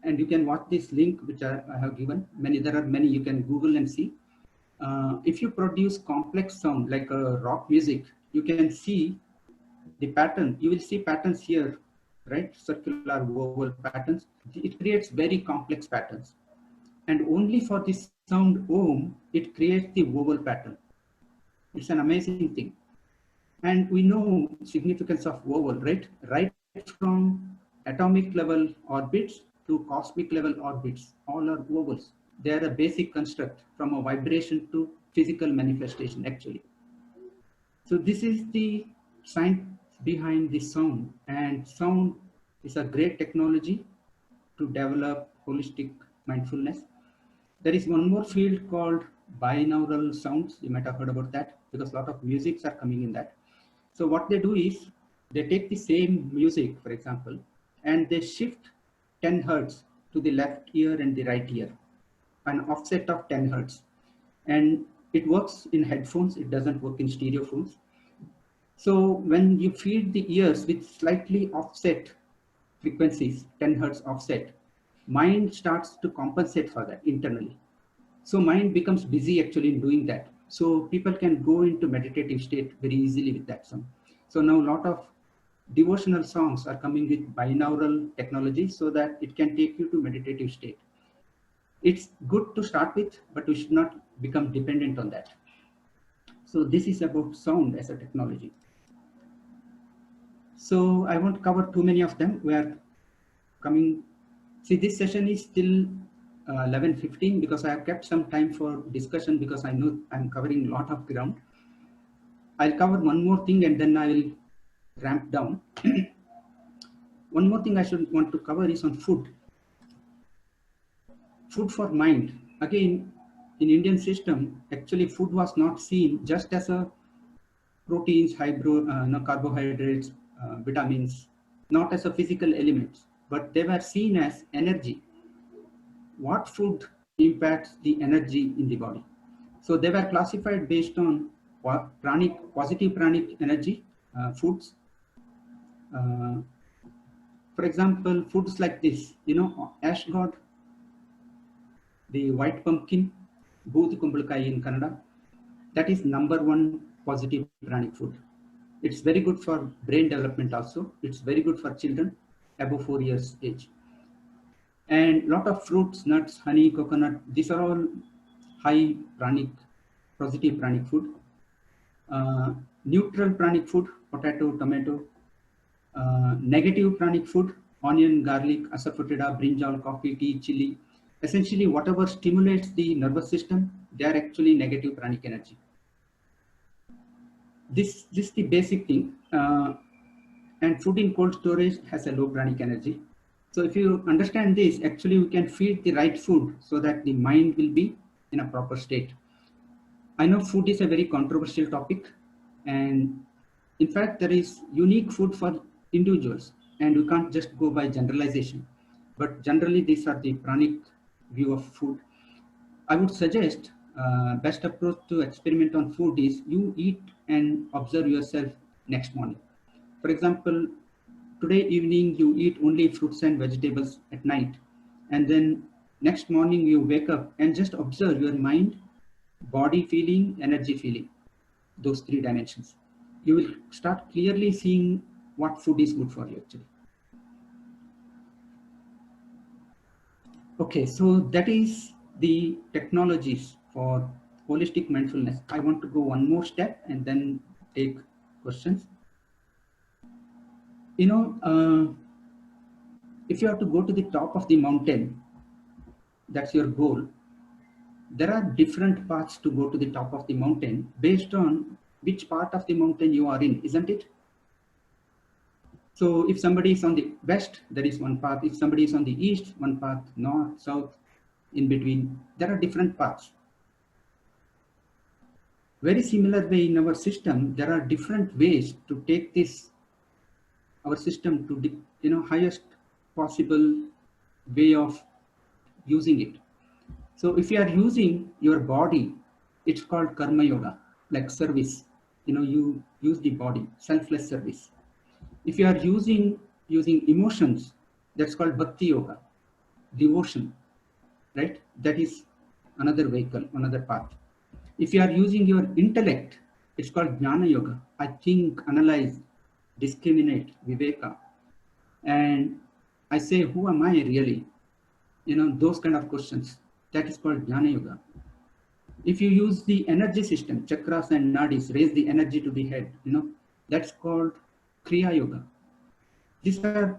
And you can watch this link, which I have given. There are many, you can Google and see. If you produce complex sound like rock music, you can see the pattern. You will see patterns here, right? Circular vowel patterns. It creates very complex patterns. And only for this sound Om, it creates the vowel pattern. It's an amazing thing. And we know significance of vowel, right? Right from atomic level orbits to cosmic level orbits, all are vowels. They are a basic construct from a vibration to physical manifestation actually. So this is the science behind the sound, and sound is a great technology to develop holistic mindfulness. There is one more field called binaural sounds. You might have heard about that because a lot of musics are coming in that. So what they do is they take the same music, for example, and they shift 10 hertz to the left ear and the right ear, an offset of 10 hertz. And it works in headphones. It doesn't work in stereo phones. So when you feed the ears with slightly offset frequencies, 10 hertz offset, mind starts to compensate for that internally. So mind becomes busy actually in doing that. So people can go into meditative state very easily with that sound. So now a lot of devotional songs are coming with binaural technology so that it can take you to meditative state. It's good to start with, but we should not become dependent on that. So this is about sound as a technology. So I won't cover too many of them. We are coming. See, this session is still 11:15 because I have kept some time for discussion because I know I'm covering a lot of ground. I'll cover one more thing and then I will ramp down. One more thing I should want to cover is on food. Food for mind. Again, in Indian system, actually food was not seen just as a proteins, carbohydrates, vitamins, not as a physical elements, but they were seen as energy. What food impacts the energy in the body? So they were classified based on positive pranic energy foods. For example, foods like this, ash god, the white pumpkin, booth kumbulkai in Kannada, that is #1 positive pranic food. It's very good for brain development also. It's very good for children above 4 years age. And lot of fruits, nuts, honey, coconut, these are all high pranic, positive pranic food. Neutral pranic food, potato, tomato. Negative pranic food, onion, garlic, asafoetida, brinjal, coffee, tea, chili. Essentially, whatever stimulates the nervous system, they are actually negative pranic energy. This is the basic thing. And food in cold storage has a low pranic energy. So if you understand this, actually we can feed the right food so that the mind will be in a proper state. I know food is a very controversial topic, and in fact there is unique food for individuals, and we can't just go by generalization. But generally these are the pranic view of food. I would suggest best approach to experiment on food is you eat and observe yourself next morning. For example, today evening you eat only fruits and vegetables at night, and then next morning you wake up and just observe your mind, body feeling, energy feeling, those 3 dimensions. You will start clearly seeing what food is good for you actually. Okay, so that is the technologies for holistic mindfulness. I want to go one more step and then take questions. If you have to go to the top of the mountain, that's your goal. There are different paths to go to the top of the mountain based on which part of the mountain you are in, isn't it? So if somebody is on the west, there is one path. If somebody is on the east, one path, north, south, in between, there are different paths. Very similar way in our system, there are different ways to take this, our system to the highest possible way of using it. So if you are using your body, it's called karma yoga, like service. You use the body, selfless service. If you are using emotions, that's called bhakti yoga, devotion, right? That is another vehicle, another path. If you are using your intellect, it's called jnana yoga. I think, analyze, discriminate, viveka. And I say, who am I really? Those kind of questions. That is called jnana yoga. If you use the energy system, chakras and nadis, raise the energy to the head, that's called kriya yoga. These are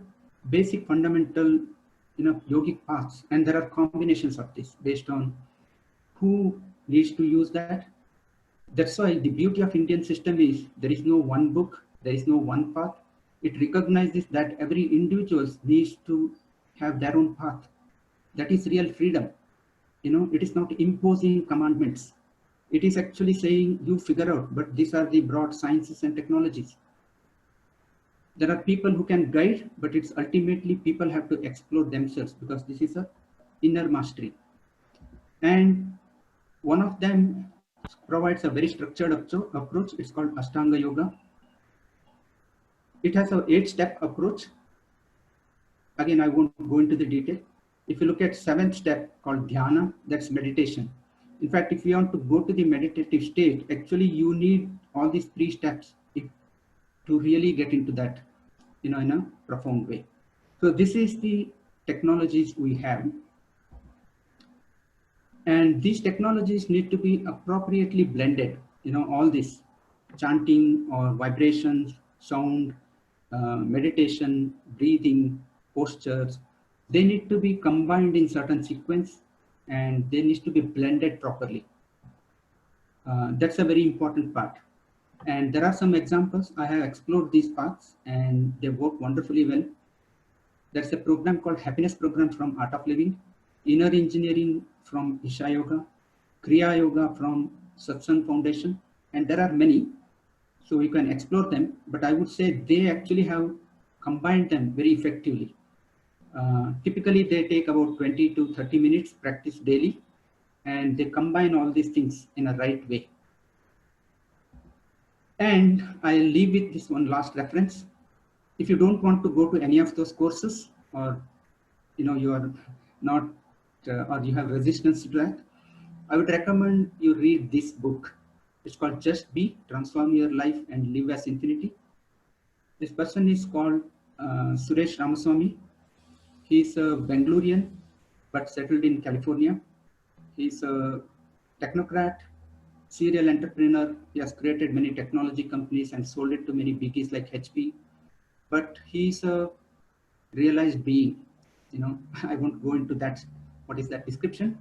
basic fundamental, yogic paths, and there are combinations of this based on who needs to use that. That's why the beauty of Indian system is there is no one book, there is no one path. It recognizes that every individual needs to have their own path. That is real freedom. It is not imposing commandments. It is actually saying you figure out, but these are the broad sciences and technologies. There are people who can guide, but it's ultimately people have to explore themselves because this is a inner mastery. And one of them provides a very structured approach. It's called Ashtanga Yoga. It has an 8-step approach. Again, I won't go into the detail. If you look at 7th step called Dhyana, that's meditation. In fact, if you want to go to the meditative state, actually you need all these 3 steps to really get into that, in a profound way. So this is the technologies we have. And these technologies need to be appropriately blended. All this chanting or vibrations, sound, meditation, breathing, postures, they need to be combined in certain sequence and they need to be blended properly. That's a very important part. And there are some examples. I have explored these paths and they work wonderfully well. There's a program called Happiness Program from Art of Living, Inner Engineering from Isha Yoga, Kriya Yoga from Satsang Foundation, and there are many. So you can explore them, but I would say they actually have combined them very effectively. Typically, they take about 20 to 30 minutes practice daily, and they combine all these things in a right way. And I'll leave with this one last reference. if you don't want to go to any of those courses, or you are not or you have resistance to that, I would recommend you read this book. It's called Just Be, Transform Your Life and Live as Infinity. This person is called Suresh Ramaswamy. He's a Bangalorean but settled in California. He's a technocrat, serial entrepreneur. He has created many technology companies and sold it to many biggies like HP. But he's a realized being. I won't go into that. What is that description?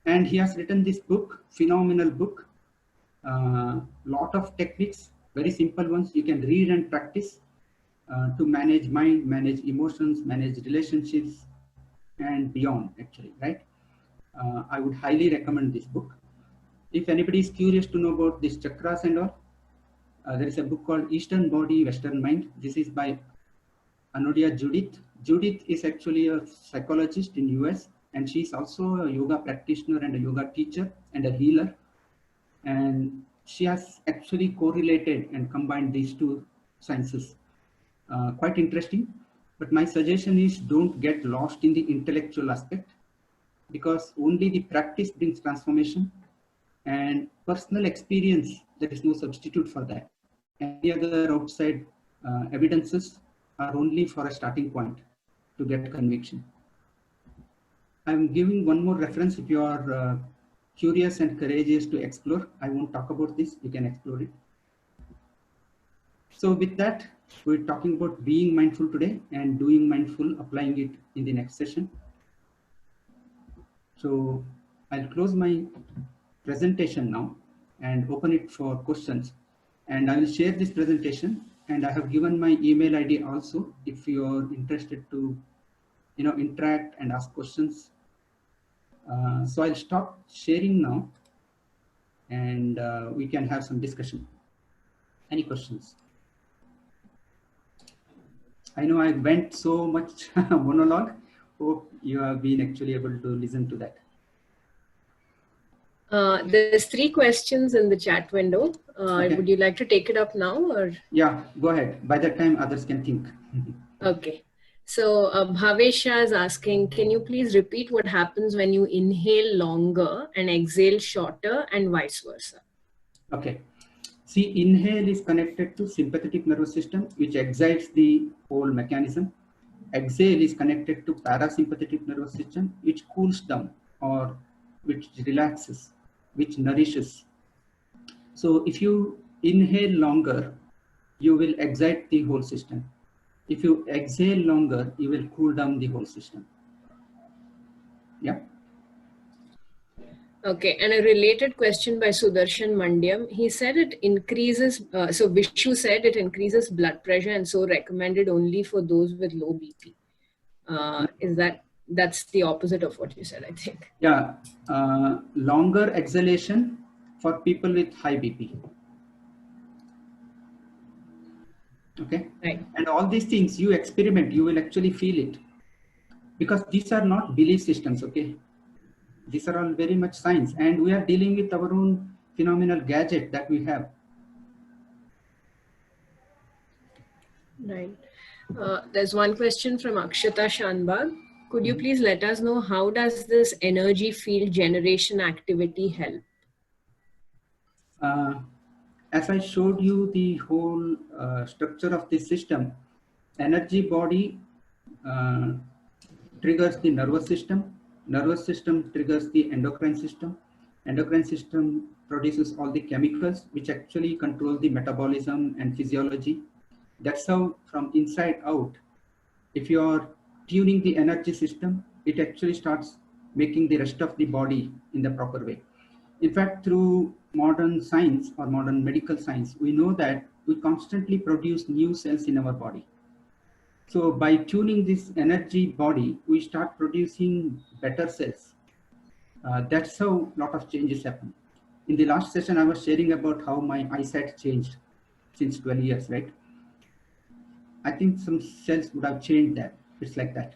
And he has written this book, phenomenal book. Lot of techniques, very simple ones you can read and practice to manage mind, manage emotions, manage relationships, and beyond, actually, right? I would highly recommend this book. If anybody is curious to know about these chakras and all, there is a book called Eastern Body, Western Mind. This is by Anodia Judith. Judith is actually a psychologist in US, and she's also a yoga practitioner and a yoga teacher and a healer. And she has actually correlated and combined these two sciences. Quite interesting. But my suggestion is don't get lost in the intellectual aspect, because only the practice brings transformation, and personal experience, there is no substitute for that. Any other outside evidences are only for a starting point to get conviction. I'm giving one more reference. If you are curious and courageous to explore, I won't talk about this, you can explore it. So with that, we're talking about being mindful today and doing mindful, applying it in the next session. So I'll close my presentation now and open it for questions. And I will share this presentation, and I have given my email ID also if you're interested to interact and ask questions. So I'll stop sharing now, and we can have some discussion. Any questions? I know I went so much monologue. Hope you have been actually able to listen to that. There's 3 questions in the chat window. Okay. Would you like to take it up now, or? Yeah, go ahead. By that time, others can think. Okay. So Bhavesha is asking, can you please repeat what happens when you inhale longer and exhale shorter, and vice versa? Okay. See, inhale is connected to sympathetic nervous system, which excites the whole mechanism. Exhale is connected to parasympathetic nervous system, which cools down or which relaxes, which nourishes. So if you inhale longer, you will excite the whole system. If you exhale longer, you will cool down the whole system. Yeah. Okay, and a related question by Sudarshan Mandyam. He said it increases, so Vishu said it increases blood pressure and so recommended only for those with low BP. That's the opposite of what you said, I think. Yeah, longer exhalation for people with high BP. Okay. Right. And all these things you experiment, you will actually feel it, because these are not belief systems. Okay. These are all very much science, and we are dealing with our own phenomenal gadget that we have. Right. There's one question from Akshata Shanbag. Could you please let us know how does this energy field generation activity help? As I showed you the whole structure of this system, energy body triggers the nervous system triggers the endocrine system produces all the chemicals which actually control the metabolism and physiology. That's how from inside out, if you are tuning the energy system, it actually starts making the rest of the body in the proper way. In fact, through modern science or modern medical science, we know that we constantly produce new cells in our body. So by tuning this energy body, we start producing better cells. That's how a lot of changes happen. In the last session, I was sharing about how my eyesight changed since 12 years, right? I think some cells would have changed that. It's like that.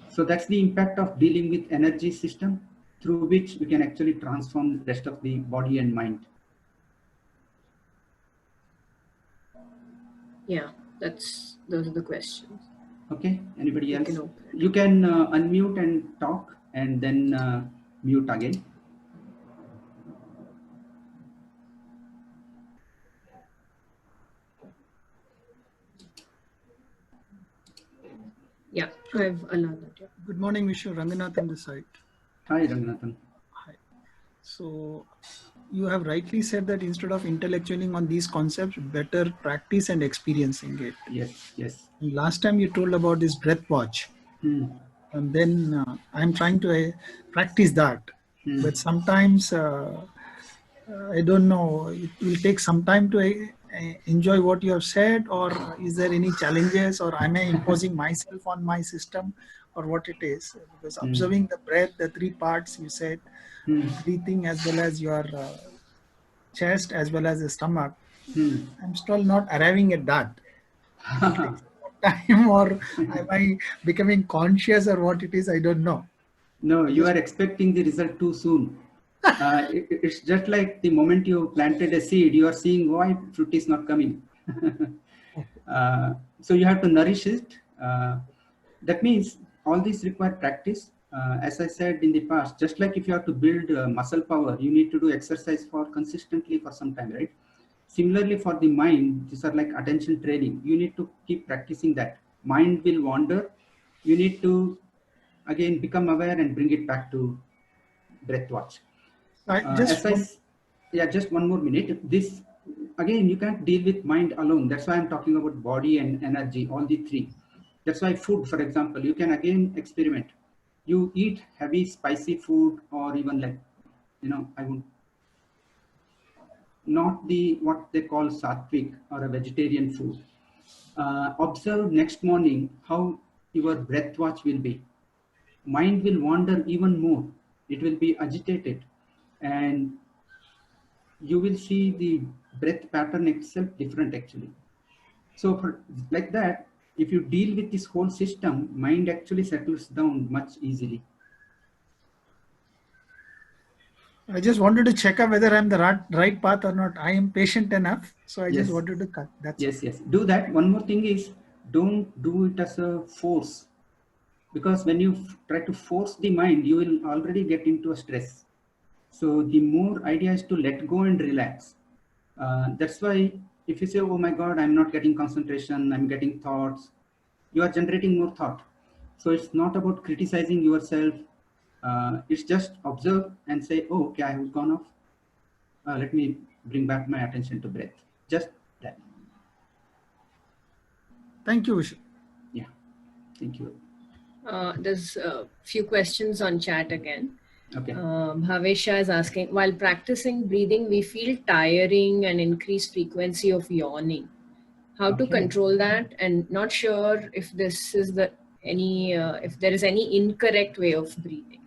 So that's the impact of dealing with energy system, through which we can actually transform the rest of the body and mind. Yeah, those are the questions. Okay, anybody You else? can open it. You can unmute and talk and then mute again. Yeah, I've allowed that. Yeah. Good morning, Mr. Ranganathan this side. Hi, Ranganathan. Hi. So you have rightly said that instead of intellectualing on these concepts, better practice and experiencing it. Yes, yes. And last time you told about this breath watch, and then I'm trying to practice that. But sometimes I don't know, it will take some time to enjoy what you have said, or is there any challenges, or am I imposing myself on my system, or what it is? Because observing the breath, the three parts you said, breathing as well as your chest as well as the stomach, I'm still not arriving at that. It will take some time, or am I becoming conscious, or what it is? I don't know. No, you are expecting the result too soon. It's just like the moment you planted a seed, you are seeing why fruit is not coming. So you have to nourish it. That means all these require practice. As I said in the past, just like if you have to build muscle power, you need to do exercise for consistently for some time, right? Similarly, for the mind, these are like attention training. You need to keep practicing that. Mind will wander. You need to again become aware and bring it back to breath watch. Yeah, just one more minute. This again, you can't deal with mind alone. That's why I'm talking about body and energy, all the three. That's why food, for example, you can again experiment. You eat heavy, spicy food, or even like, I would not the what they call sattvic or a vegetarian food. Observe next morning how your breath watch will be. Mind will wander even more. It will be agitated, and you will see the breath pattern itself different actually. So for like that, if you deal with this whole system, mind actually settles down much easily. I just wanted to check out whether I'm the right path or not. I am patient enough, so I just wanted to cut. That's yes, yes. Do that. One more thing is, don't do it as a force, because when you try to force the mind, you will already get into a stress. So the more idea is to let go and relax. That's why if you say, oh my God, I'm not getting concentration, I'm getting thoughts, you are generating more thought. So it's not about criticizing yourself. It's just observe and say, oh, okay, I have gone off. Let me bring back my attention to breath. Just that. Thank you, Vishu. Yeah, thank you. There's a few questions on chat again. Okay. Bhavesha is asking, while practicing breathing, we feel tiring and increased frequency of yawning. How to control that? And not sure if this is if there is any incorrect way of breathing.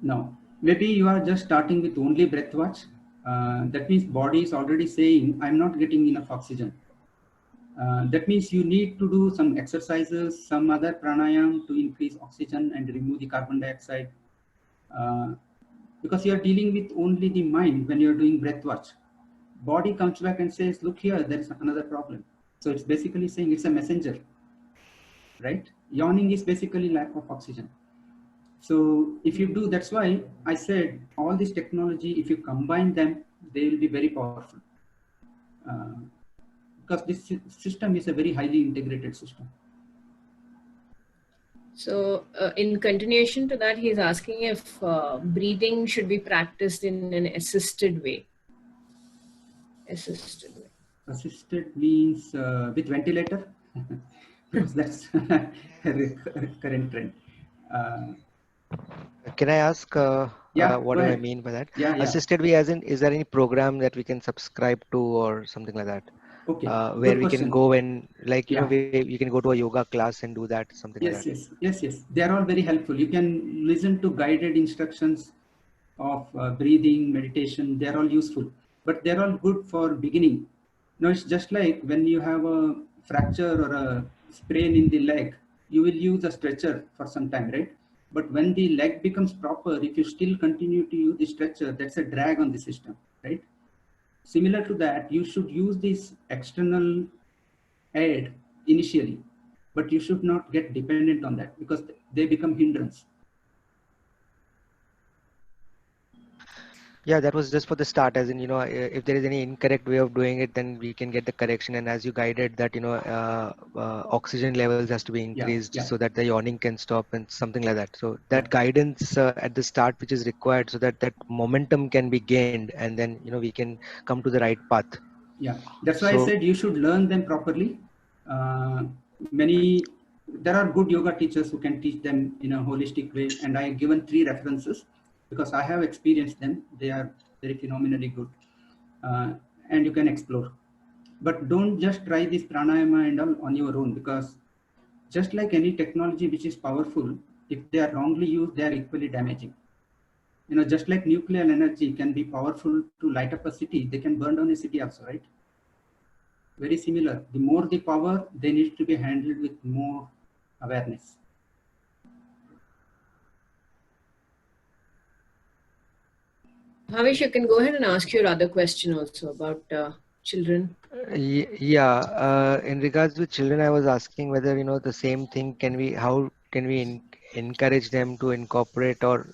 No, maybe you are just starting with only breath watch. That means body is already saying, I'm not getting enough oxygen. That means you need to do some exercises, some other pranayam to increase oxygen and remove the carbon dioxide. Because you are dealing with only the mind when you are doing breath watch. Body comes back and says, look here, there is another problem. So it's basically saying it's a messenger, right? Yawning is basically lack of oxygen. So if you do, that's why I said all this technology, if you combine them, they will be very powerful. Because this system is a very highly integrated system. So in continuation to that, he's asking if breathing should be practiced in an assisted way. Assisted way. Assisted means with ventilator, because that's a current trend. Can I ask what do I mean by that? Yeah. Assisted way as in, is there any program that we can subscribe to or something like that? Okay. Where we can go and like, you know, you can go to a yoga class and do that, something like that. Yes. They are all very helpful. You can listen to guided instructions of breathing, meditation. They are all useful, but they're all good for beginning. No, it's just like when you have a fracture or a sprain in the leg, you will use a stretcher for some time, right? But when the leg becomes proper, if you still continue to use the stretcher, that's a drag on the system, right? Similar to that, you should use these external aid initially, but you should not get dependent on that because they become hindrance. Yeah, that was just for the start, as in, if there is any incorrect way of doing it, then we can get the correction. And as you guided that, oxygen levels has to be increased so that the yawning can stop and something like that. So that guidance at the start, which is required so that that momentum can be gained, and then, we can come to the right path. Yeah, that's why I said you should learn them properly. There are good yoga teachers who can teach them in a holistic way, and I have given 3 references because I have experienced them. They are very phenomenally good, and you can explore. But don't just try this pranayama and all on your own, because just like any technology which is powerful, if they are wrongly used, they are equally damaging. Just like nuclear energy can be powerful to light up a city, they can burn down a city also, right? Very similar. The more the power, they need to be handled with more awareness. Bhavesh, you can go ahead and ask your other question also about children. Yeah, in regards to children, I was asking whether, the same thing how can we encourage them to incorporate or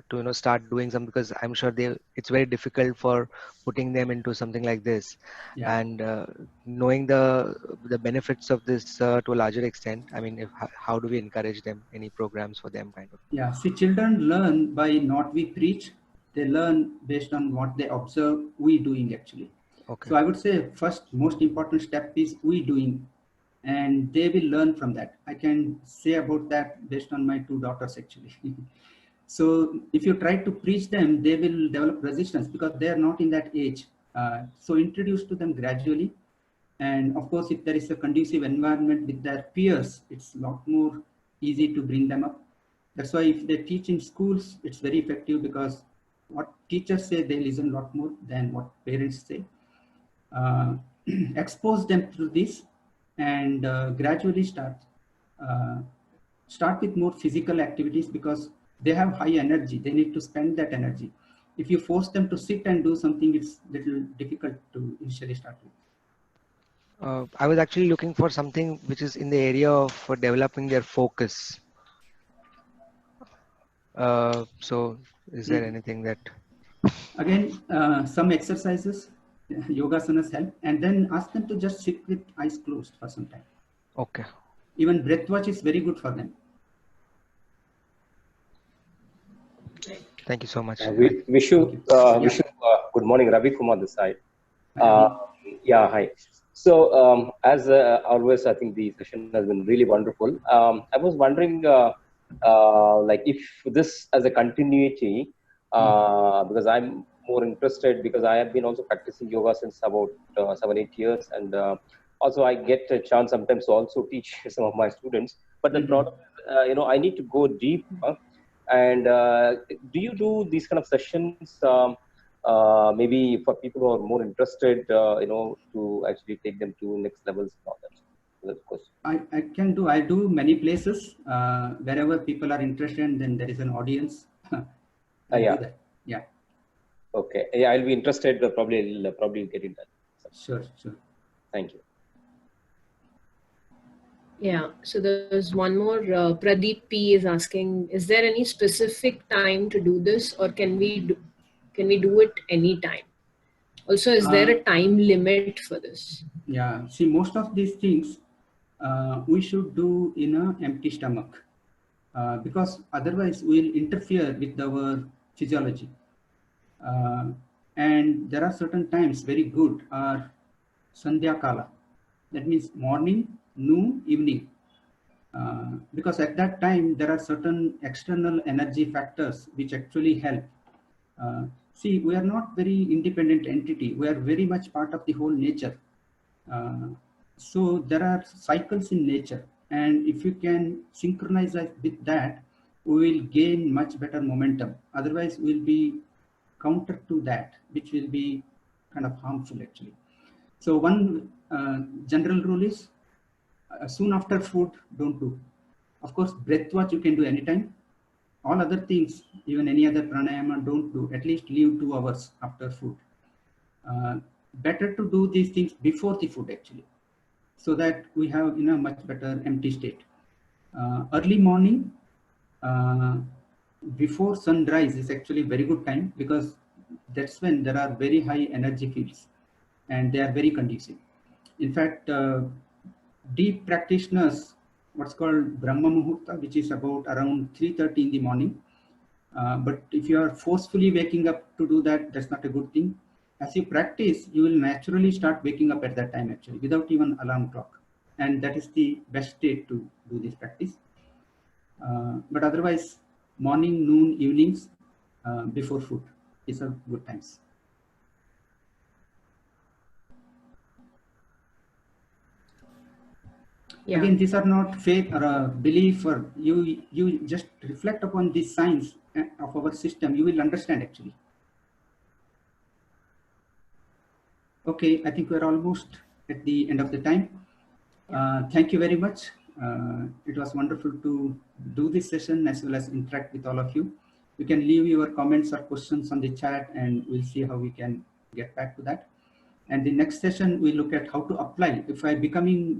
to, start doing something, because I'm sure it's very difficult for putting them into something like this. Yeah. And knowing the benefits of this to a larger extent, I mean, how do we encourage them? Any programs for them, kind of? Yeah, see, children learn by not we preach. They learn based on what they observe we doing actually. Okay. So I would say first most important step is we doing, and they will learn from that. I can say about that based on my 2 daughters actually. So if you try to preach them, they will develop resistance because they are not in that age. So introduce to them gradually. And of course, if there is a conducive environment with their peers, it's a lot more easy to bring them up. That's why if they teach in schools, it's very effective because what teachers say, they listen a lot more than what parents say. Expose them to this and gradually start with more physical activities because they have high energy. They need to spend that energy. If you force them to sit and do something, it's a little difficult to initially start with. I was actually looking for something which is in the area of developing their focus. So is there anything that... Again, some exercises, yogasanas help, and then ask them to just sit with eyes closed for some time. Okay. Even breath watch is very good for them. Thank you so much. Wish you good morning, Ravi Kumar this side. Yeah, hi. So as always, I think the session has been really wonderful. I was wondering, like if this as a continuity, because I'm more interested because I have been also practicing yoga since about 7-8 years, and also I get a chance sometimes to also teach some of my students. But the problem, I need to go deep. And do you do these kind of sessions maybe for people who are more interested, to actually take them to next levels and all that? Of course. I can do. I do many places wherever people are interested, and then there is an audience. Yeah. Do that. Yeah. Okay. Yeah, I'll be interested. Probably get in touch. Sure. Thank you. Yeah, so there's one more. Pradeep P is asking, is there any specific time to do this, or can we do it anytime? Also, is there a time limit for this? Yeah, see, most of these things we should do in an empty stomach because otherwise we'll interfere with our physiology. And there are certain times very good are Sandhya Kala. That means morning, noon, evening. Because at that time there are certain external energy factors which actually help. See, we are not very independent entity. We are very much part of the whole nature. So there are cycles in nature, and if you can synchronize with that, we will gain much better momentum. Otherwise, we'll be counter to that, which will be kind of harmful actually. So one general rule is soon after food, don't do. Of course, breath watch you can do anytime. All other things, even any other pranayama, don't do. At least leave 2 hours after food. Better to do these things before the food actually. so that we have in a much better empty state. Early morning before sunrise is actually very good time, because that's when there are very high energy fields and they are very conducive. In fact, deep practitioners, what's called Brahma Muhurta, which is about around 3:30 in the morning. But if you are forcefully waking up to do that, that's not a good thing. As you practice, you will naturally start waking up at that time actually, without even alarm clock. And that is the best state to do this practice. But otherwise, morning, noon, evenings, before food is a good times. Yeah. Again, these are not faith or a belief, or you just reflect upon these signs of our system, you will understand actually. Okay, I think we're almost at the end of the time. Thank you very much. It was wonderful to do this session as well as interact with all of you. You can leave your comments or questions on the chat and we'll see how we can get back to that. And the next session, we look at how to apply. If I'm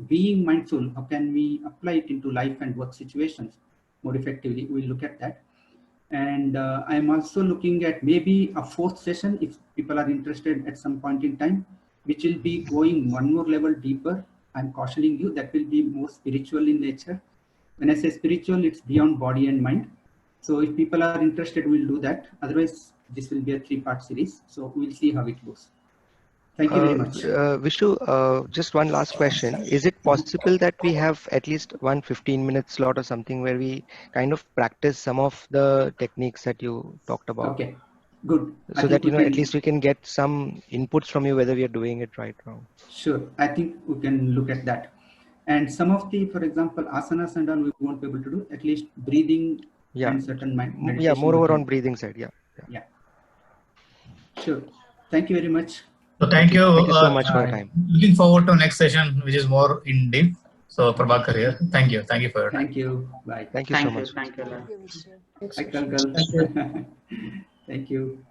being mindful, how can we apply it into life and work situations more effectively? We'll look at that. And I'm also looking at maybe a fourth session if people are interested at some point in time, which will be going one more level deeper. I'm cautioning you that will be more spiritual in nature. When I say spiritual, it's beyond body and mind. So if people are interested, we'll do that. Otherwise, this will be a 3-part series. So we'll see how it goes. Thank you very much. Vishnu, just one last question. Is it possible that we have at least one 15-minute slot or something where we kind of practice some of the techniques that you talked about? Okay, good. So that, you know, at least we can get some inputs from you whether we are doing it right or wrong. Sure, I think we can look at that. And some of the, for example, asanas and all, we won't be able to do, at least breathing and certain meditation. Yeah, moreover on breathing side, yeah. Sure, thank you very much. So thank you so much for your time. Looking forward to next session, which is more in depth. So Prabhakar here. Thank you for your time. Thank you. Bye. Thank you so much. Thank you. Thank you. Thank you.